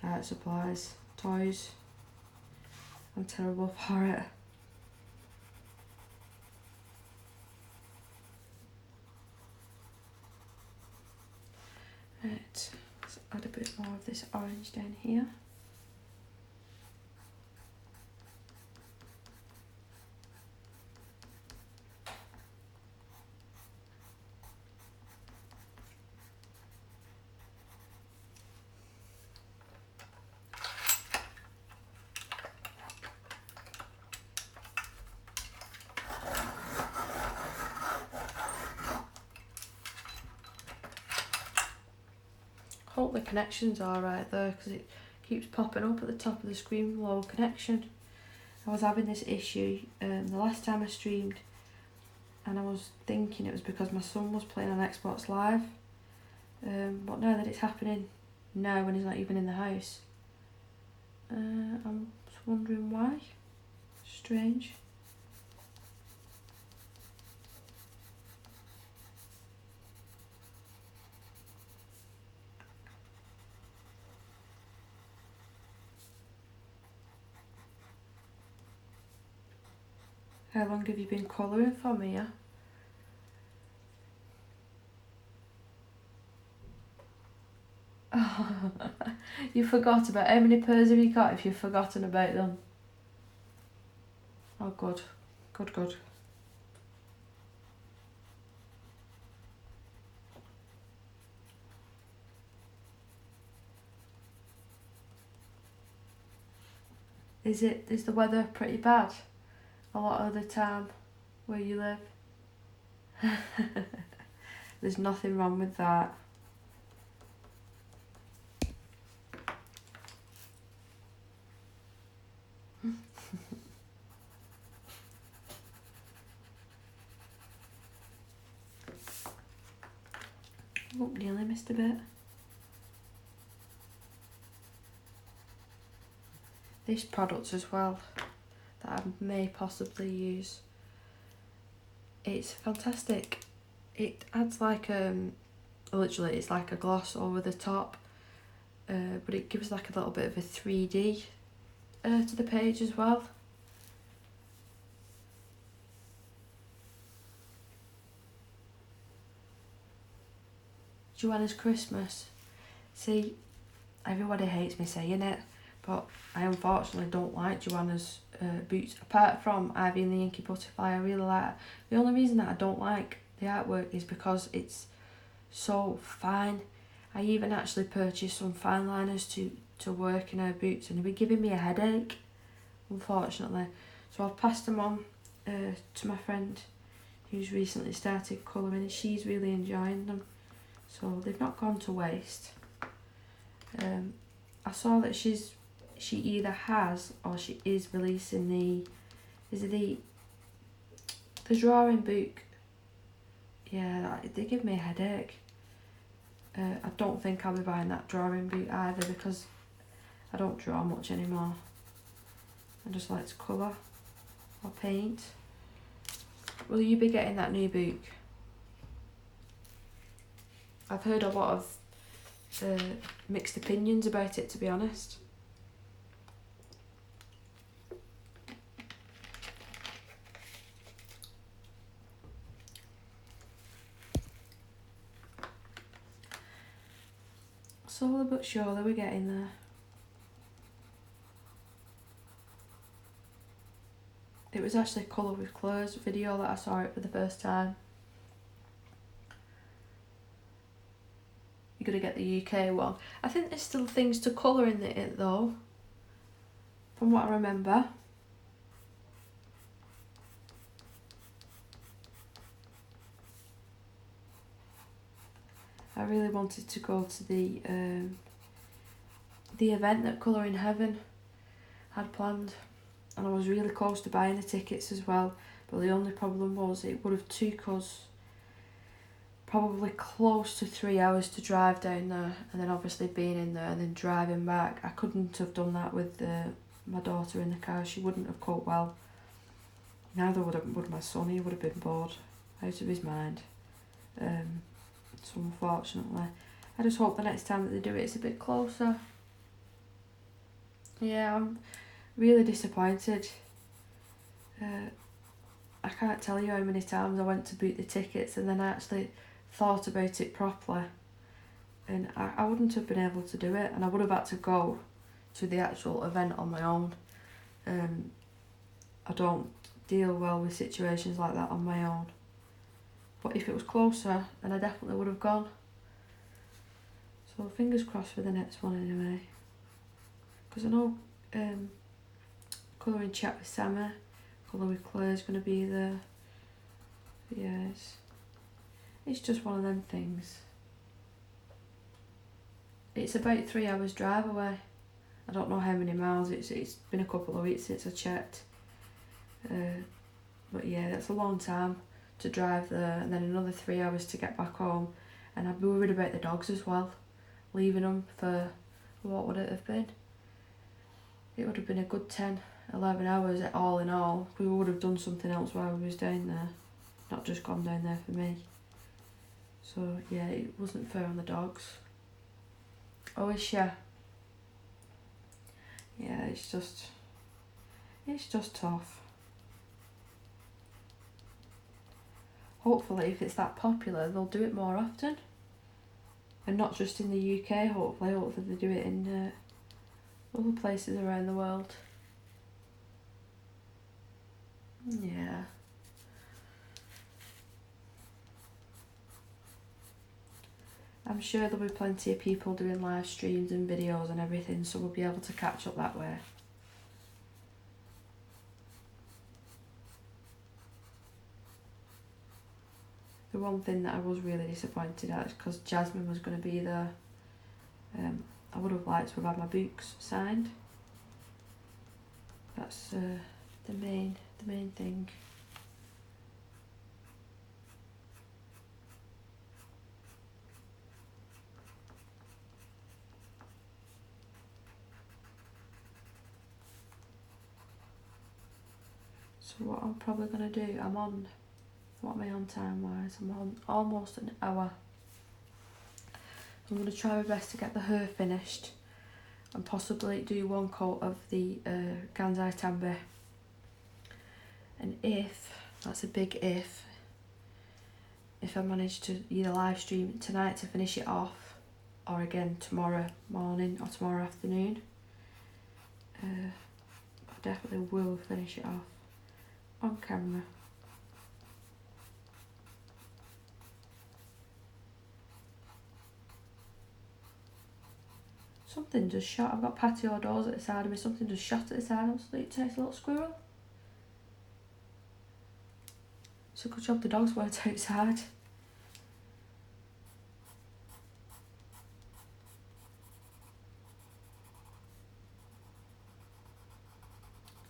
art supplies, toys. I'm terrible for it. Right, let's add a bit more of this orange down here. Hope the connection's alright there because it keeps popping up at the top of the screen, low connection. I was having this issue the last time I streamed and I was thinking it was because my son was playing on Xbox Live, but now that it's happening now when he's not even in the house, I'm just wondering why. Strange. How long have you been colouring for, Mia? Oh, you forgot about how many pairs have you got if you've forgotten about them? Oh, good. Good, good. Is the weather pretty bad a lot of the time where you live? There's nothing wrong with that. Oh, nearly missed a bit. This product as well that I may possibly use. It's fantastic. It adds like literally it's like a gloss over the top, but it gives like a little bit of a 3D to the page as well. Joanna's Christmas. See, everybody hates me saying it, but I unfortunately don't like Joanna's boots. Apart from Ivy and the Inky Butterfly, I really like it. The only reason that I don't like the artwork is because it's so fine. I even actually purchased some fine liners to work in her boots, and they were giving me a headache, unfortunately. So I've passed them on to my friend who's recently started colouring, and she's really enjoying them. So they've not gone to waste. I saw that she either has or she is releasing the drawing book. Yeah, they give me a headache. I don't think I'll be buying that drawing book either because I don't draw much anymore. I just like to colour or paint. Will you be getting that new book? I've heard a lot of mixed opinions about it, to be honest. Slowly but surely we're getting there. It was actually Colour with Clothes video that I saw it for the first time. You're going to get the UK one. I think there's still things to colour in it though, from what I remember. I really wanted to go to the event that Colour in Heaven had planned, and I was really close to buying the tickets as well, but the only problem was it would have took us probably close to 3 hours to drive down there, and then obviously being in there and then driving back. I couldn't have done that with my daughter in the car. She wouldn't have coped well. Neither would my son. He would have been bored out of his mind. So unfortunately, I just hope the next time that they do it, it's a bit closer. Yeah, I'm really disappointed. I can't tell you how many times I went to book the tickets and then I actually thought about it properly, and I wouldn't have been able to do it, and I would have had to go to the actual event on my own. I don't deal well with situations like that on my own, but if it was closer then I definitely would have gone. So fingers crossed for the next one anyway, because I know Colouring Chat with Sammy, Colour with Claire's going to be there. Yes. It's just one of them things. It's about 3 hours drive away. I don't know how many miles. It's been a couple of weeks since I checked. But yeah, that's a long time to drive there, and then another 3 hours to get back home. And I'd be worried about the dogs as well. Leaving them for, what would it have been? It would have been a good 10, 11 hours all in all. We would have done something else while we was down there. Not just gone down there for me. So yeah, it wasn't fair on the dogs. Oh, is she? Yeah, it's just tough. hopefully if it's that popular they'll do it more often. And not just in the UK, hopefully they do it in other places around the world. Yeah. I'm sure there'll be plenty of people doing live streams and videos and everything, so we'll be able to catch up that way. The one thing that I was really disappointed at is because Jasmine was going to be there. I would have liked to have had my books signed. That's the main thing. So what I'm probably going to do, what am I on time wise? I'm on almost an hour. I'm going to try my best to get the hair finished and possibly do one coat of the Gansai Tambi. And if, that's a big if I manage to either live stream it tonight to finish it off, or again tomorrow morning or tomorrow afternoon, I definitely will finish it off on camera. Something just shot. I've got patio doors at the side of me. Something just shot at the side. I was like, it takes a little squirrel. It's a good job the dogs weren't outside.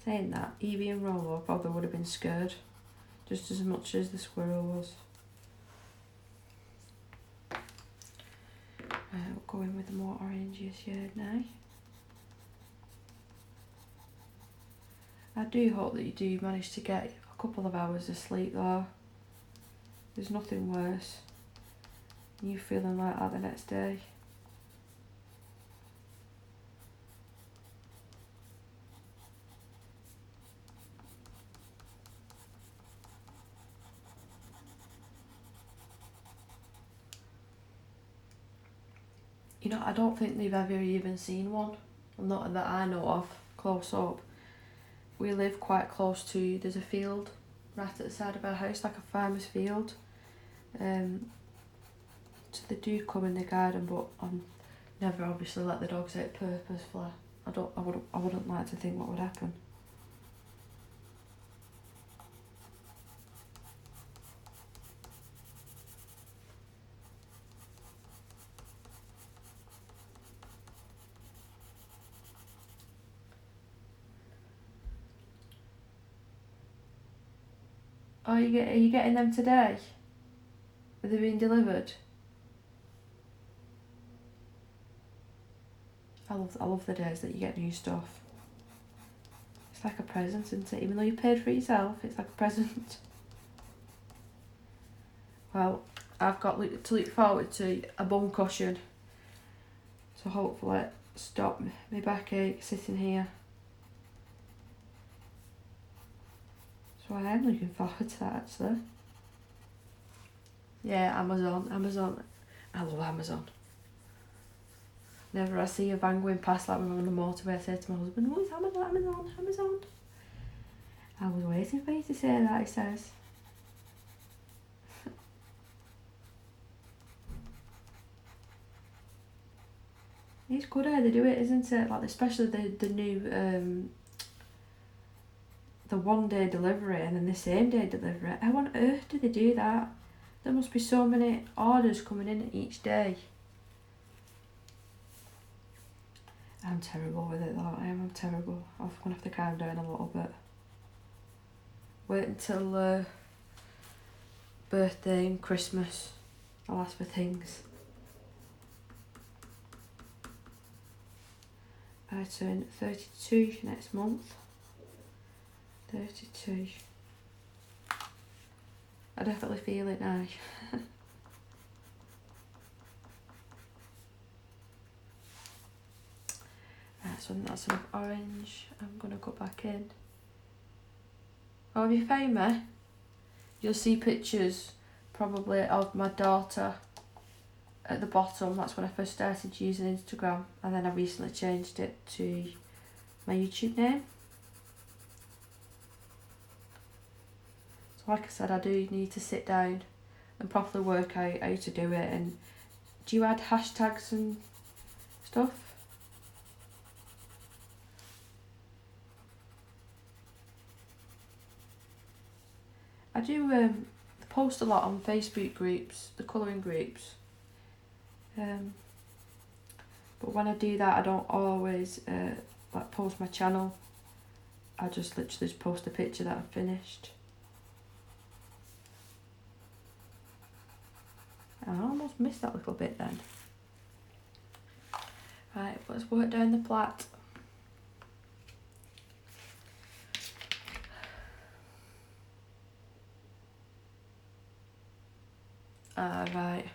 Saying that, Evie and Rolo probably would have been scared just as much as the squirrel was. We'll go in with the more orangey shade now. I do hope that you do manage to get a couple of hours of sleep though. There's nothing worse than you feeling like that the next day. You know, I don't think they've ever even seen one. Not that I know of, close up. We live quite close to, there's a field right at the side of our house, like a farmer's field. So they do come in the garden, but I'm never obviously let the dogs out purposefully. I wouldn't like to think what would happen. Oh, are you getting them today? Are they being delivered? I love the days that you get new stuff. It's like a present, isn't it? Even though you paid for it yourself, it's like a present. Well, I've got to look forward to a bum cushion. So hopefully stop my backache sitting here. So I am looking forward to that actually. Yeah, Amazon. I love Amazon. Whenever I see a van going past like when I'm on the motorway, I say to my husband, oh, it's Amazon. I was waiting for you to say that, he says. It's good how they do it, isn't it? Like especially the new the 1 day delivery and then the same day delivery. How on earth do they do that? There must be so many orders coming in each day. I'm terrible with it though, I'm terrible. I'm gonna have to calm down a little bit. Wait until birthday and Christmas. I'll ask for things. I turn 32 next month. 32. I definitely feel it now. Right, so that's enough orange. I'm gonna go back in. Oh, have you found me? You'll see pictures probably of my daughter at the bottom. That's when I first started using Instagram, and then I recently changed it to my YouTube name. So like I said, I do need to sit down and properly work out how to do it. And do you add hashtags and stuff? I do post a lot on Facebook groups, the colouring groups. But when I do that, I don't always like post my channel. I just literally just post a picture that I've finished. I almost missed that little bit then. Right, let's work down the plait. Right.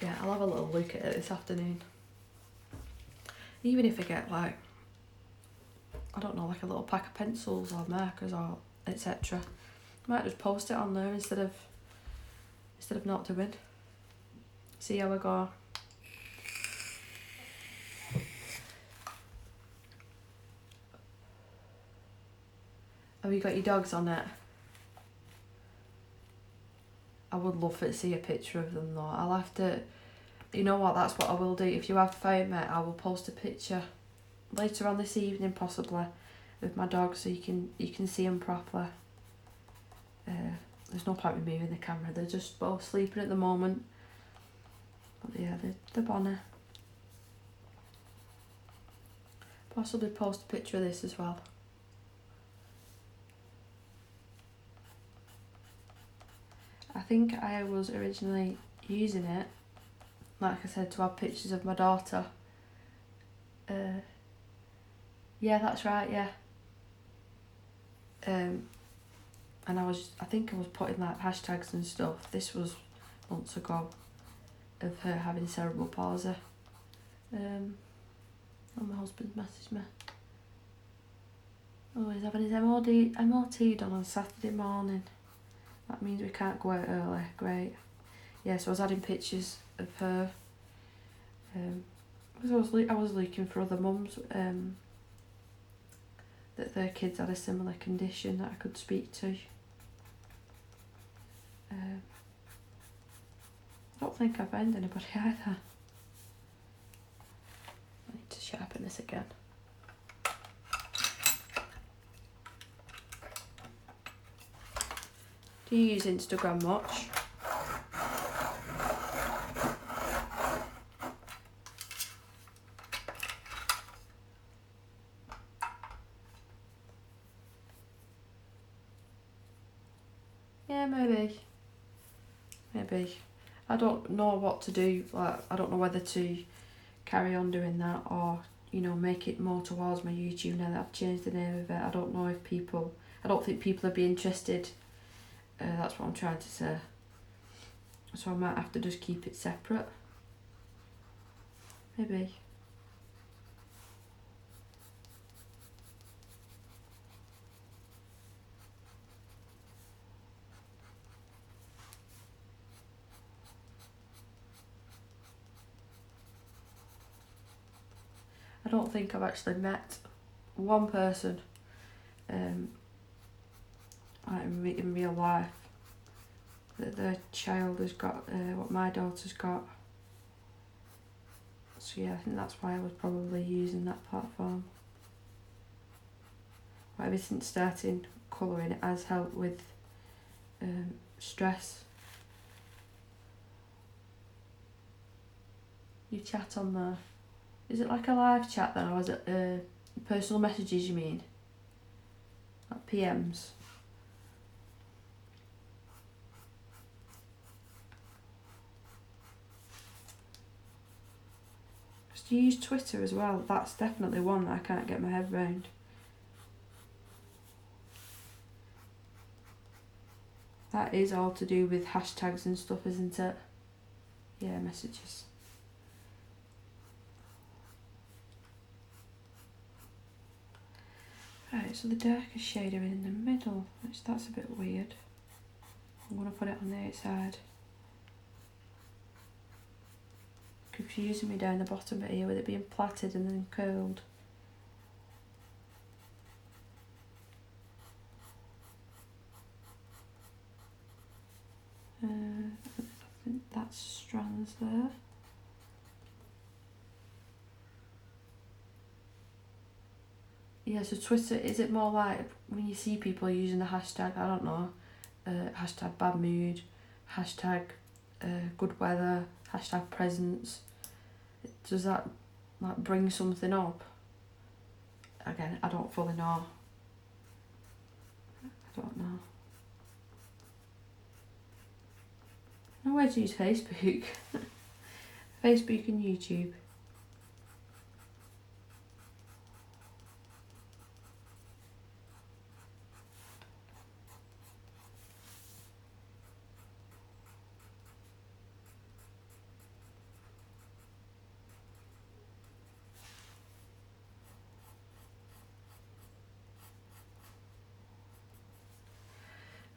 Yeah, I'll have a little look at it this afternoon. Even if I get like, I don't know, like a little pack of pencils or markers or etc. I might just post it on there instead of not doing. See how I go. Have you got your dogs on it? I would love to see a picture of them though. I'll have to, you know what, that's what I will do. If you have found me, I will post a picture later on this evening possibly with my dogs so you can see them properly. There's no point in moving the camera, they're just both sleeping at the moment. But yeah, they're bonny. Possibly post a picture of this as well. I think I was originally using it, like I said, to have pictures of my daughter. Yeah, that's right, yeah. And I think I was putting like hashtags and stuff. This was months ago of her having cerebral palsy. And my husband messaged me. Oh, he's having his MOT done on Saturday morning. That means we can't go out early. Great. Yeah, so I was adding pictures of her. Because I was looking for other mums that their kids had a similar condition that I could speak to. I don't think I found anybody either. I need to sharpen this again. Do you use Instagram much? Yeah, maybe. I don't know what to do. Like, I don't know whether to carry on doing that or, you know, make it more towards my YouTube now that I've changed the name of it. I don't know if I don't think people would be interested. That's what I'm trying to say. So I might have to just keep it separate. Maybe. I don't think I've actually met one person in real life that their child has got what my daughter's got. So yeah, I think that's why I was probably using that platform. But ever since starting colouring, it has helped with stress. You chat on there. Is it like a live chat then, or is it personal messages you mean? Like PMs? Do you use Twitter as well? That's definitely one that I can't get my head around. That is all to do with hashtags and stuff, isn't it? Yeah, messages. Right, Right, so the darkest shade are in the middle, which that's a bit weird. I'm going to put it on the outside. Confusing me down the bottom bit here with it being plaited and then curled. I think that's strands there. Yeah, so Twitter, is it more like when you see people using the hashtag, I don't know, hashtag bad mood, hashtag good weather, hashtag presents, does that like bring something up? Again, I don't fully know. I don't know. I know where to use Facebook. Facebook and YouTube.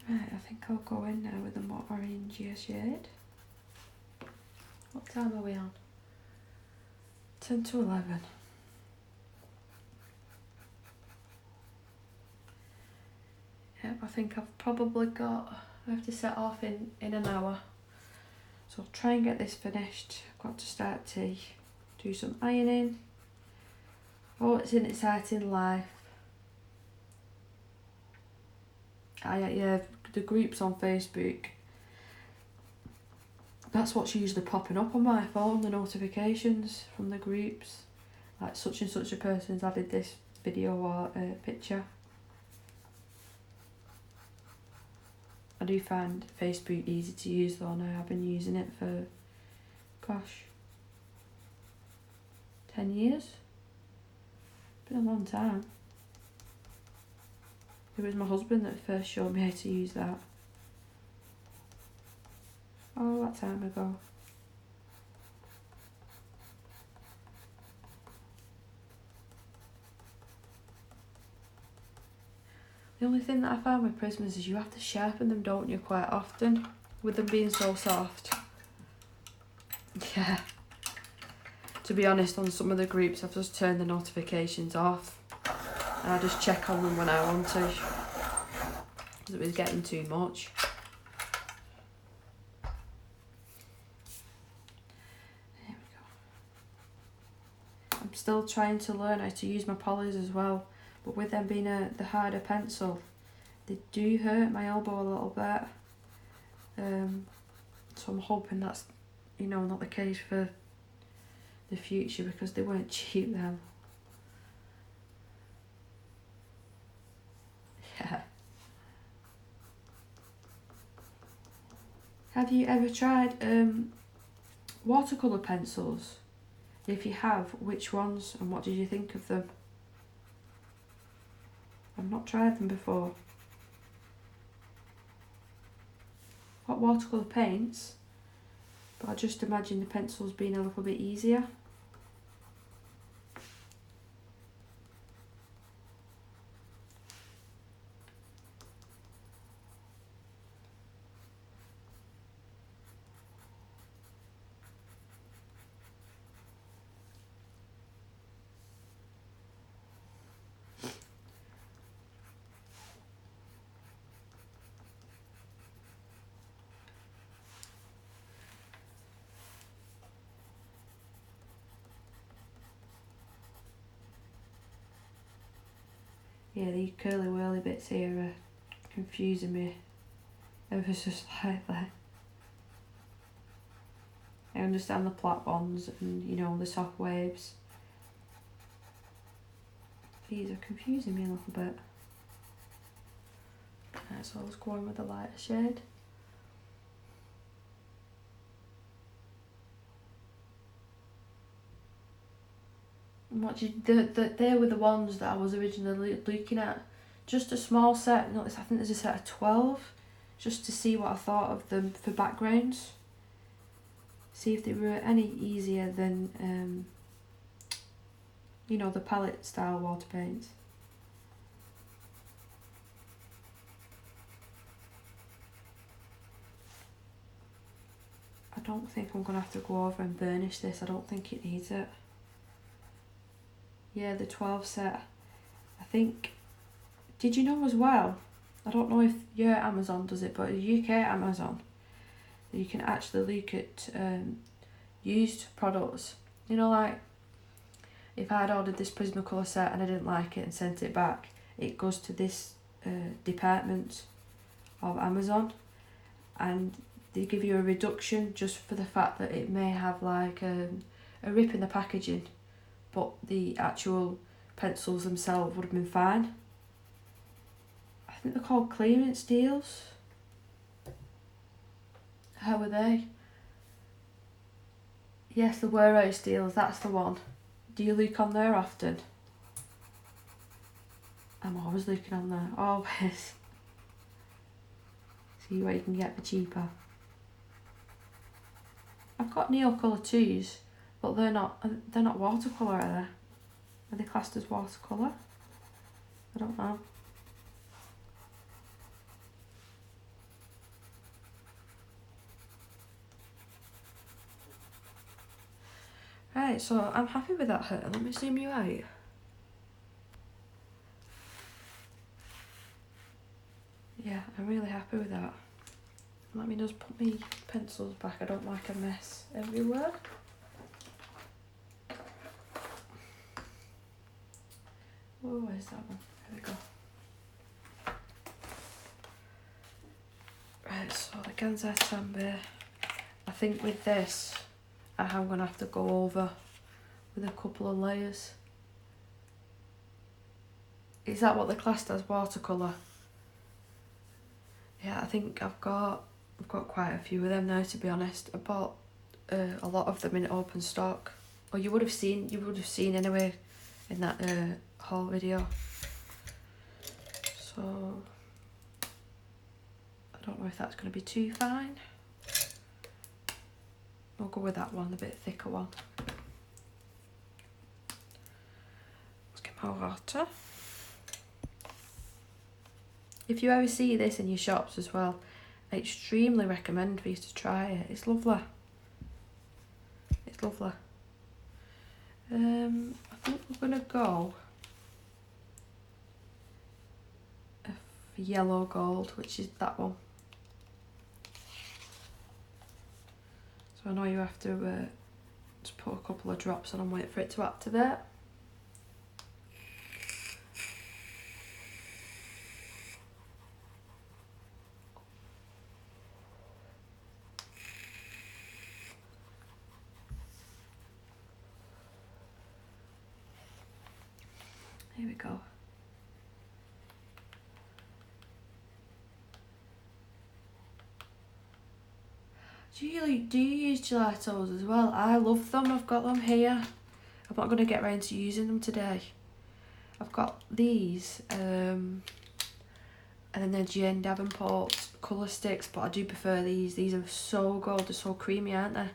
Right, I think I'll go in now with a more orangey shade. What time are we on? 10 to 11. Yep, I think I've probably got, I have to set off in an hour. So I'll try and get this finished. I've got to start tea, do some ironing. Oh, it's an exciting life. Yeah, the groups on Facebook, that's what's usually popping up on my phone, the notifications from the groups. Like such and such a person's added this video or picture. I do find Facebook easy to use though now. I've been using it for, gosh, 10 years. Been a long time. It was my husband that first showed me how to use that. Oh, that time ago. The only thing that I found with prismas is you have to sharpen them, don't you, quite often, with them being so soft. Yeah. To be honest, on some of the groups I've just turned the notifications off and I just check on them when I want to, because it was getting too much. There we go. I'm still trying to learn how to use my polys as well, but with them being the harder pencil, they do hurt my elbow a little bit. So I'm hoping that's, you know, not the case for the future, because they weren't cheap then. Yeah. Have you ever tried watercolour pencils? If you have, which ones and what did you think of them? I've not tried them before. Got watercolour paints, but I just imagine the pencils being a little bit easier. Yeah, these curly whirly bits here are confusing me ever so slightly. I understand the flat ones and, you know, the soft waves. These are confusing me a little bit. Right, so I'll just go in with a lighter shade. They were the ones that I was originally looking at. Just a small set, I think there's a set of 12, just to see what I thought of them for backgrounds. See if they were any easier than, you know, the palette style water paints. don't think I'm going to have to go over and burnish this. I don't think it needs it. Yeah, the 12 set. I think, did you know as well, I don't know if your Amazon does it, but UK Amazon, you can actually look at used products. You know, like, if I'd ordered this Prismacolor set and I didn't like it and sent it back, it goes to this department of Amazon, and they give you a reduction just for the fact that it may have like a rip in the packaging, but the actual pencils themselves would have been fine. I think they're called clearance deals. How are they? Yes, the warehouse deals, that's the one. Do you look on there often? I'm always looking on there, always. See what you can get for cheaper. I've got Neocolour 2s, but they're not watercolour, are they? Are they classed as watercolour? I don't know. Right, so I'm happy with that hair. Let me zoom you out. Yeah, I'm really happy with that. Let me just put my pencils back. I don't like a mess everywhere. Oh, where's that one? There we go. Right, so the Ganzai Tambe. I think with this, I'm going to have to go over with a couple of layers. Is that what they're classed as, watercolour? Yeah, I think I've got quite a few of them now, to be honest. I bought a lot of them in open stock. Or you would have seen anyway in that haul video. So I don't know if that's going to be too fine. I'll go with that one, the bit thicker one. Let's get more water. If you ever see this in your shops as well, I extremely recommend for you to try it. It's lovely. It's lovely. I think we're going to go for yellow gold, which is that one. So I know you have to just put a couple of drops on and wait for it to activate. Here we go. Do you use gelatos as well? I love them. I've got them here. I'm not going to get around to using them today. I've got these and then they're Jane Davenport colour sticks, but I do prefer these. These are so good. They're so creamy, aren't they?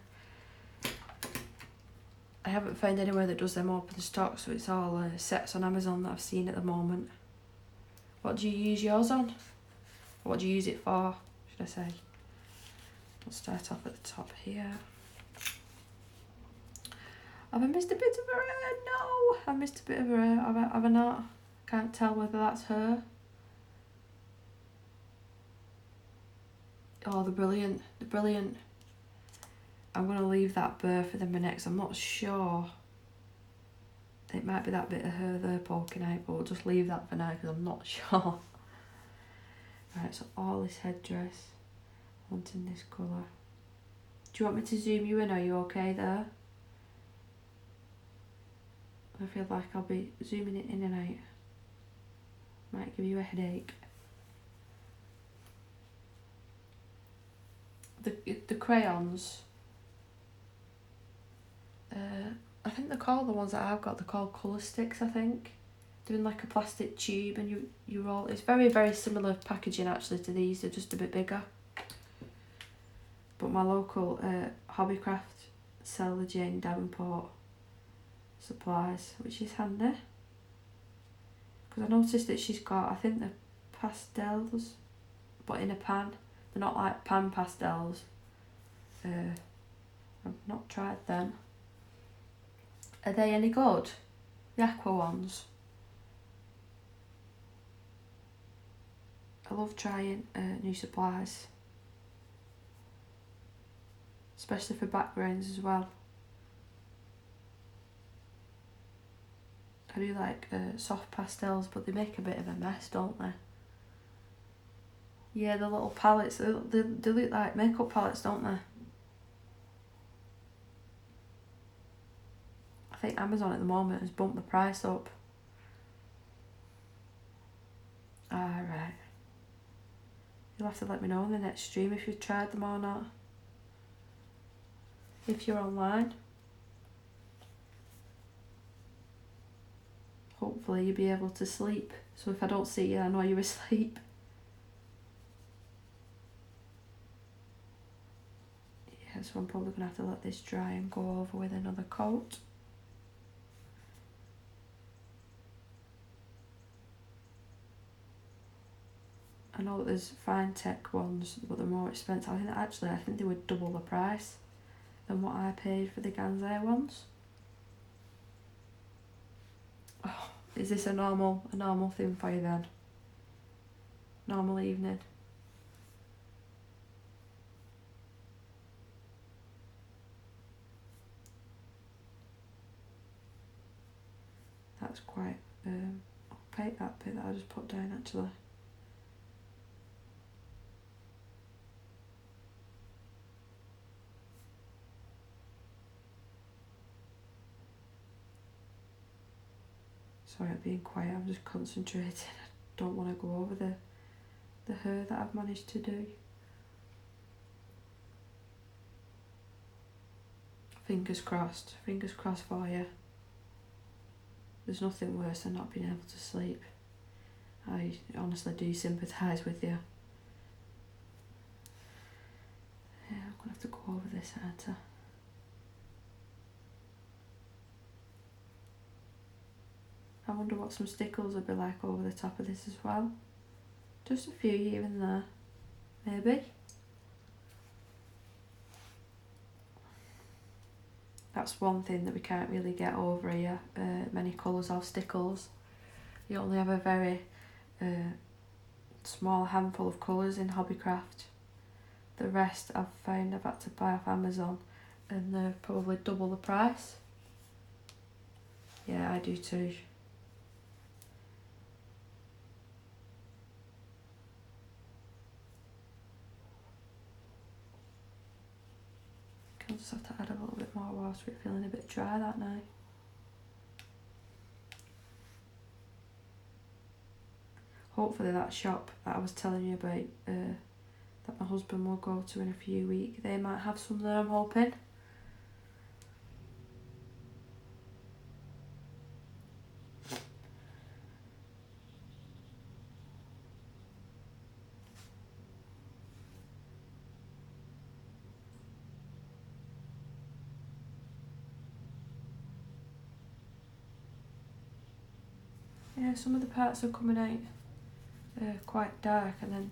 I haven't found anywhere that does them open stock, so it's all sets on Amazon that I've seen at the moment. What do you use yours on? What do you use it for, should I say? We'll start off at the top here. Have I missed a bit of her hair? No, I missed a bit of her hair. Have I not? Can't tell whether that's her. Oh, the brilliant. I'm going to leave that bare for the minute. I'm not sure. It might be that bit of hair there poking out, but we'll just leave that for now because I'm not sure. Right, so all this headdress. Wanting this colour. Do you want me to zoom you in? Are you okay there? I feel like I'll be zooming it in and out. Might give you a headache. The crayons. I think they're called, the ones that I've got, they're called colour sticks, I think. They're in like a plastic tube and you roll. It's very, very similar packaging actually to these, they're just a bit bigger. But my local Hobbycraft sell the Jane Davenport supplies, which is handy. Because I noticed that she's got, I think they're pastels, but in a pan. They're not like pan pastels. I've not tried them. Are they any good? The aqua ones? I love trying new supplies. Especially for backgrounds as well. I do like soft pastels, but they make a bit of a mess, don't they? Yeah, the little palettes, they look like makeup palettes, don't they? I think Amazon at the moment has bumped the price up. Alright. You'll have to let me know in the next stream if you've tried them or not. If you're online. Hopefully you'll be able to sleep. So if I don't see you, I know you're asleep. Yeah, so I'm probably going to have to let this dry and go over with another coat. I know that there's fine tech ones, but they're more expensive. I think they would double the price than what I paid for the Ganzai ones. Oh, is this a normal thing for you then? Normal evening? That's quite opaque, that bit that I just put down actually. Sorry, I'm being quiet, I'm just concentrating. I don't want to go over the hair that I've managed to do. Fingers crossed for you. There's nothing worse than not being able to sleep. I honestly do sympathise with you. Yeah, I'm going to have to go over this, aren't I? I wonder what some stickles would be like over the top of this as well. Just a few here and there, maybe. That's one thing that we can't really get over here, many colours of stickles. You only have a very small handful of colours in Hobbycraft. The rest I've found I've had to buy off Amazon and they're probably double the price. Yeah, I do too. I'll just have to add a little bit more whilst we're feeling a bit dry that night. Hopefully that shop that I was telling you about, that my husband will go to in a few weeks, they might have some there, I'm hoping. Yeah, some of the parts are coming out quite dark, and then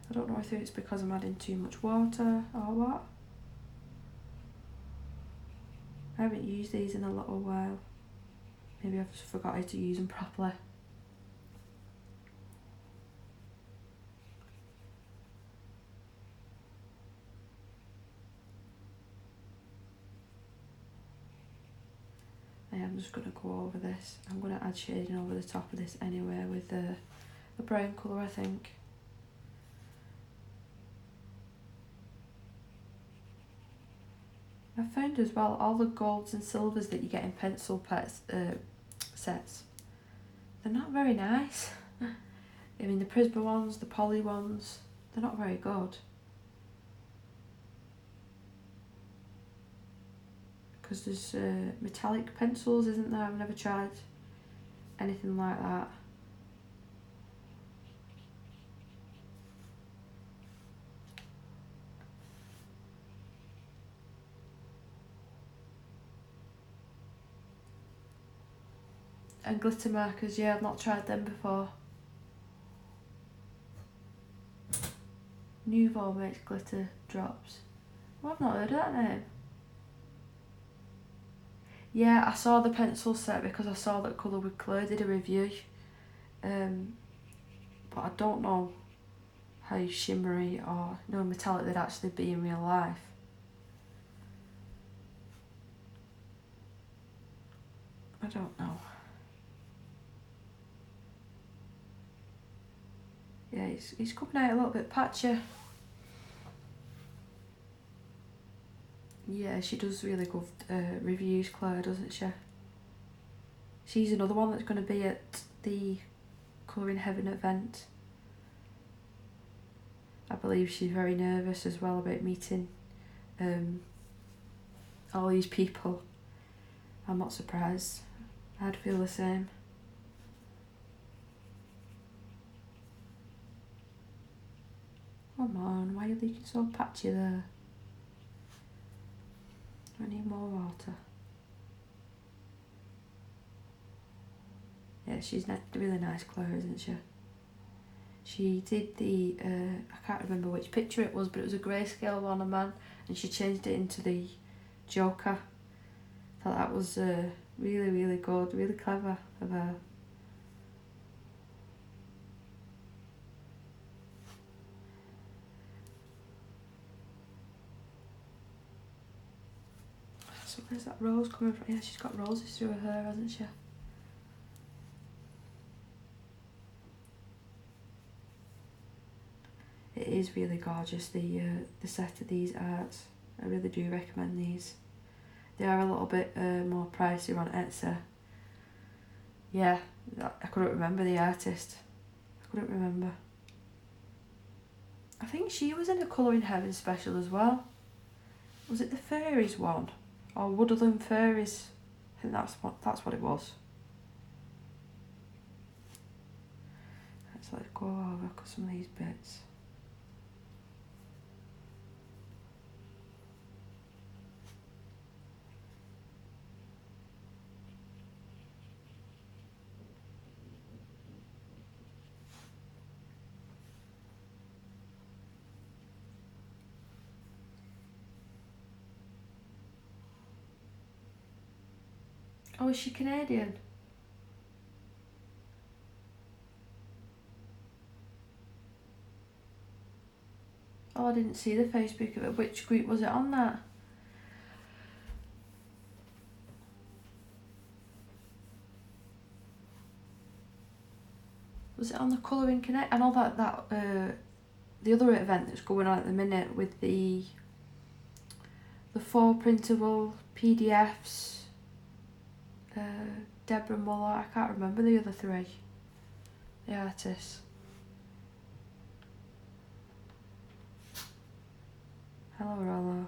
I don't know if it's because I'm adding too much water or what. I haven't used these in a little while. Maybe I've just forgotten to use them properly. I'm just going to go over this. I'm going to add shading over the top of this anyway with the brown colour, I think. I found as well all the golds and silvers that you get in pencil sets, they're not very nice. I mean the Prisma ones, the poly ones, they're not very good. Because there's metallic pencils, isn't there? I've never tried anything like that. And glitter markers, yeah, I've not tried them before. Nuvo makes glitter drops. Well, I've not heard of that name. Yeah, I saw the pencil set because I saw that Colour with Clay did a review. But I don't know how shimmery or metallic they'd actually be in real life. I don't know. Yeah, he's coming out a little bit patchy. Yeah, she does really good reviews, Claire, doesn't she? She's another one that's going to be at the Colour in Heaven event. I believe she's very nervous as well about meeting all these people. I'm not surprised. I'd feel the same. Come on, why are you looking so patchy there? I need more water. Yeah, she's really nice, Claire, isn't she? She did the, I can't remember which picture it was, but it was a Greyscale one, a man, and she changed it into the Joker. I thought that was really, really good, really clever of her. So where's that rose coming from? Yeah, she's got roses through her hair, hasn't she? It is really gorgeous, the set of these arts. I really do recommend these. They are a little bit more pricey on Etsy. Yeah, I couldn't remember the artist. I couldn't remember. I think she was in a Colour in Heaven special as well. Was it the fairies one? Or Woodland Fairies? I think that's what it was. Let's go over some of these bits. Oh, is she Canadian? Oh, I didn't see the Facebook of it. Which group was it on that? Was it on the Colouring Connect? I know that the other event that's going on at the minute with the 4 printable PDFs. Deborah Muller, I can't remember the other 3. The artists. Hello, Rollo.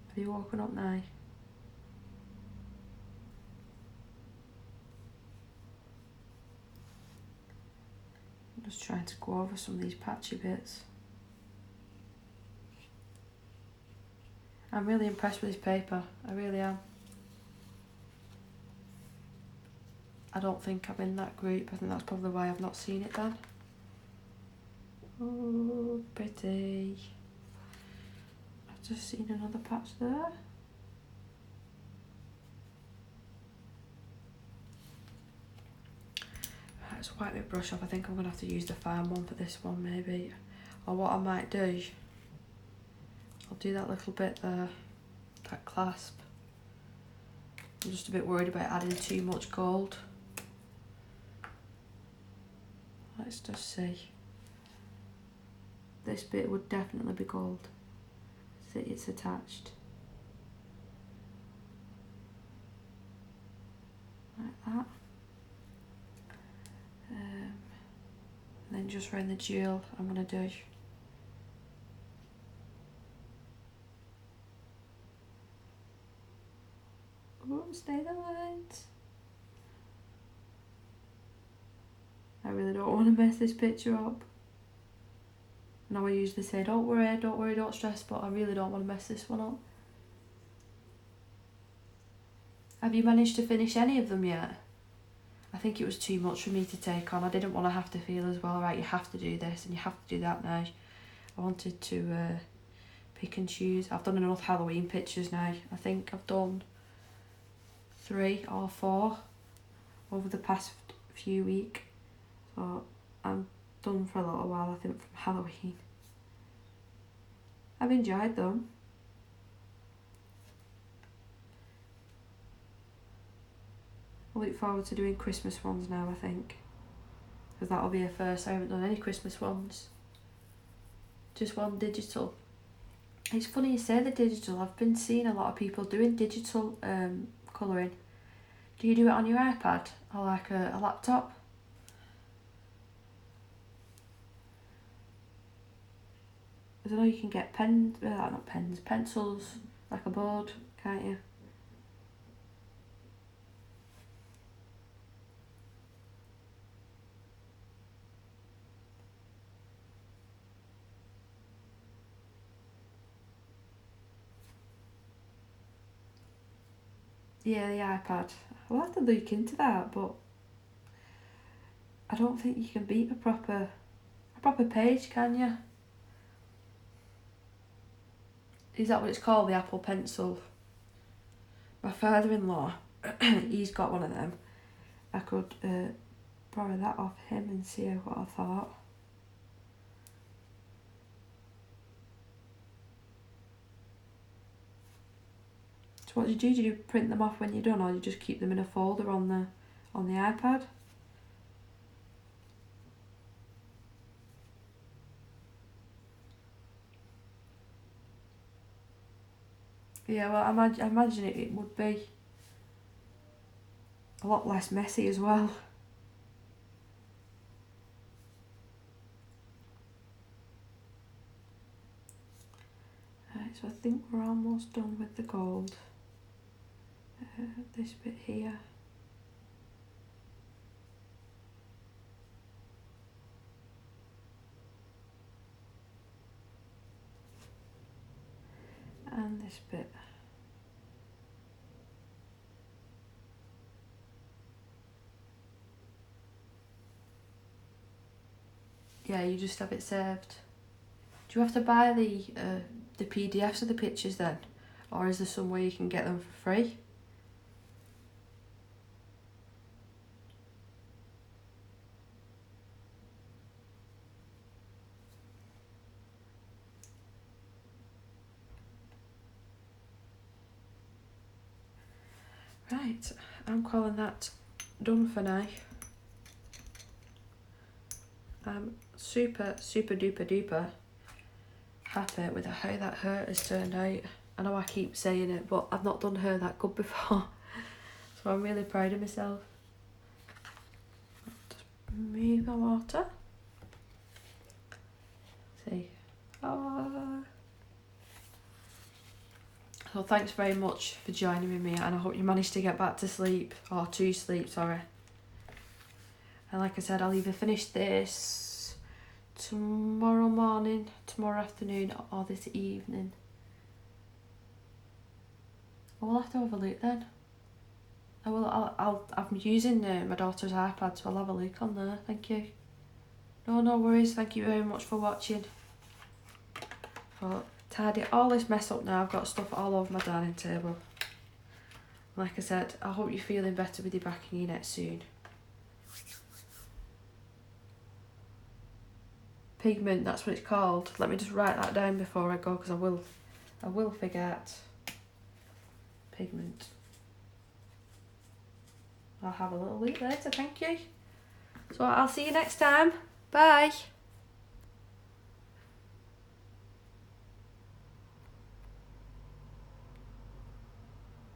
Have you woken up now? I'm just trying to go over some of these patchy bits. I'm really impressed with this paper. I really am. I don't think I'm in that group. I think that's probably why I've not seen it then. Oh, pretty. I've just seen another patch there. Let's wipe my brush off. I think I'm going to have to use the fine one for this one maybe. Or what I might do, I'll do that little bit there, that clasp. I'm just a bit worried about adding too much gold. Let's just see. This bit would definitely be gold. See, it's attached. Like that. And then just around the jewel I'm going to do. Oh, stay the lines. I really don't want to mess this picture up. I know I usually say don't worry, don't stress, but I really don't want to mess this one up. Have you managed to finish any of them yet? I think it was too much for me to take on. I didn't want to have to feel as well, right, you have to do this and you have to do that now. I wanted to pick and choose. I've done enough Halloween pictures now. I think I've done 3 or 4 over the past few weeks. So I'm done for a little while, I think, from Halloween. I've enjoyed them. I look forward to doing Christmas ones now, I think. Because that'll be a first. I haven't done any Christmas ones. Just one digital. It's funny you say the digital. I've been seeing a lot of people doing digital colouring. Do you do it on your iPad or like a laptop? I know you can get pencils, like a board, can't you? Yeah, the iPad. I'll have to look into that, but I don't think you can beat a proper page, can you? Is that what it's called, the Apple Pencil? My father-in-law, he's got one of them. I could borrow that off him and see what I thought. So what do you do? Do you print them off when you're done, or do you just keep them in a folder on the iPad? Yeah, well, I imagine it would be a lot less messy as well. Right, so I think we're almost done with the gold. This bit here. And this bit. Yeah, you just have it saved. Do you have to buy the PDFs of the pictures then? Or is there some way you can get them for free? Right, I'm calling that done for now. I'm super duper duper happy with how that hair has turned out. I know I keep saying it, but I've not done hair that good before. So I'm really proud of myself. Just move my water. See. Oh. So thanks very much for joining with me, and I hope you managed to get back to sleep, or to sleep, sorry. And like I said, I'll either finish this tomorrow morning, tomorrow afternoon, or this evening. We'll have to have a look then. I'm using my daughter's iPad, so I'll have a look on there. Thank you. No worries. Thank you very much for watching. But tidy all this mess up now. I've got stuff all over my dining table. Like I said, I hope you're feeling better with your back and your neck soon. Pigment, that's what it's called. Let me just write that down before I go, because I will forget. Pigment. I'll have a little look later, thank you. So I'll see you next time. Bye.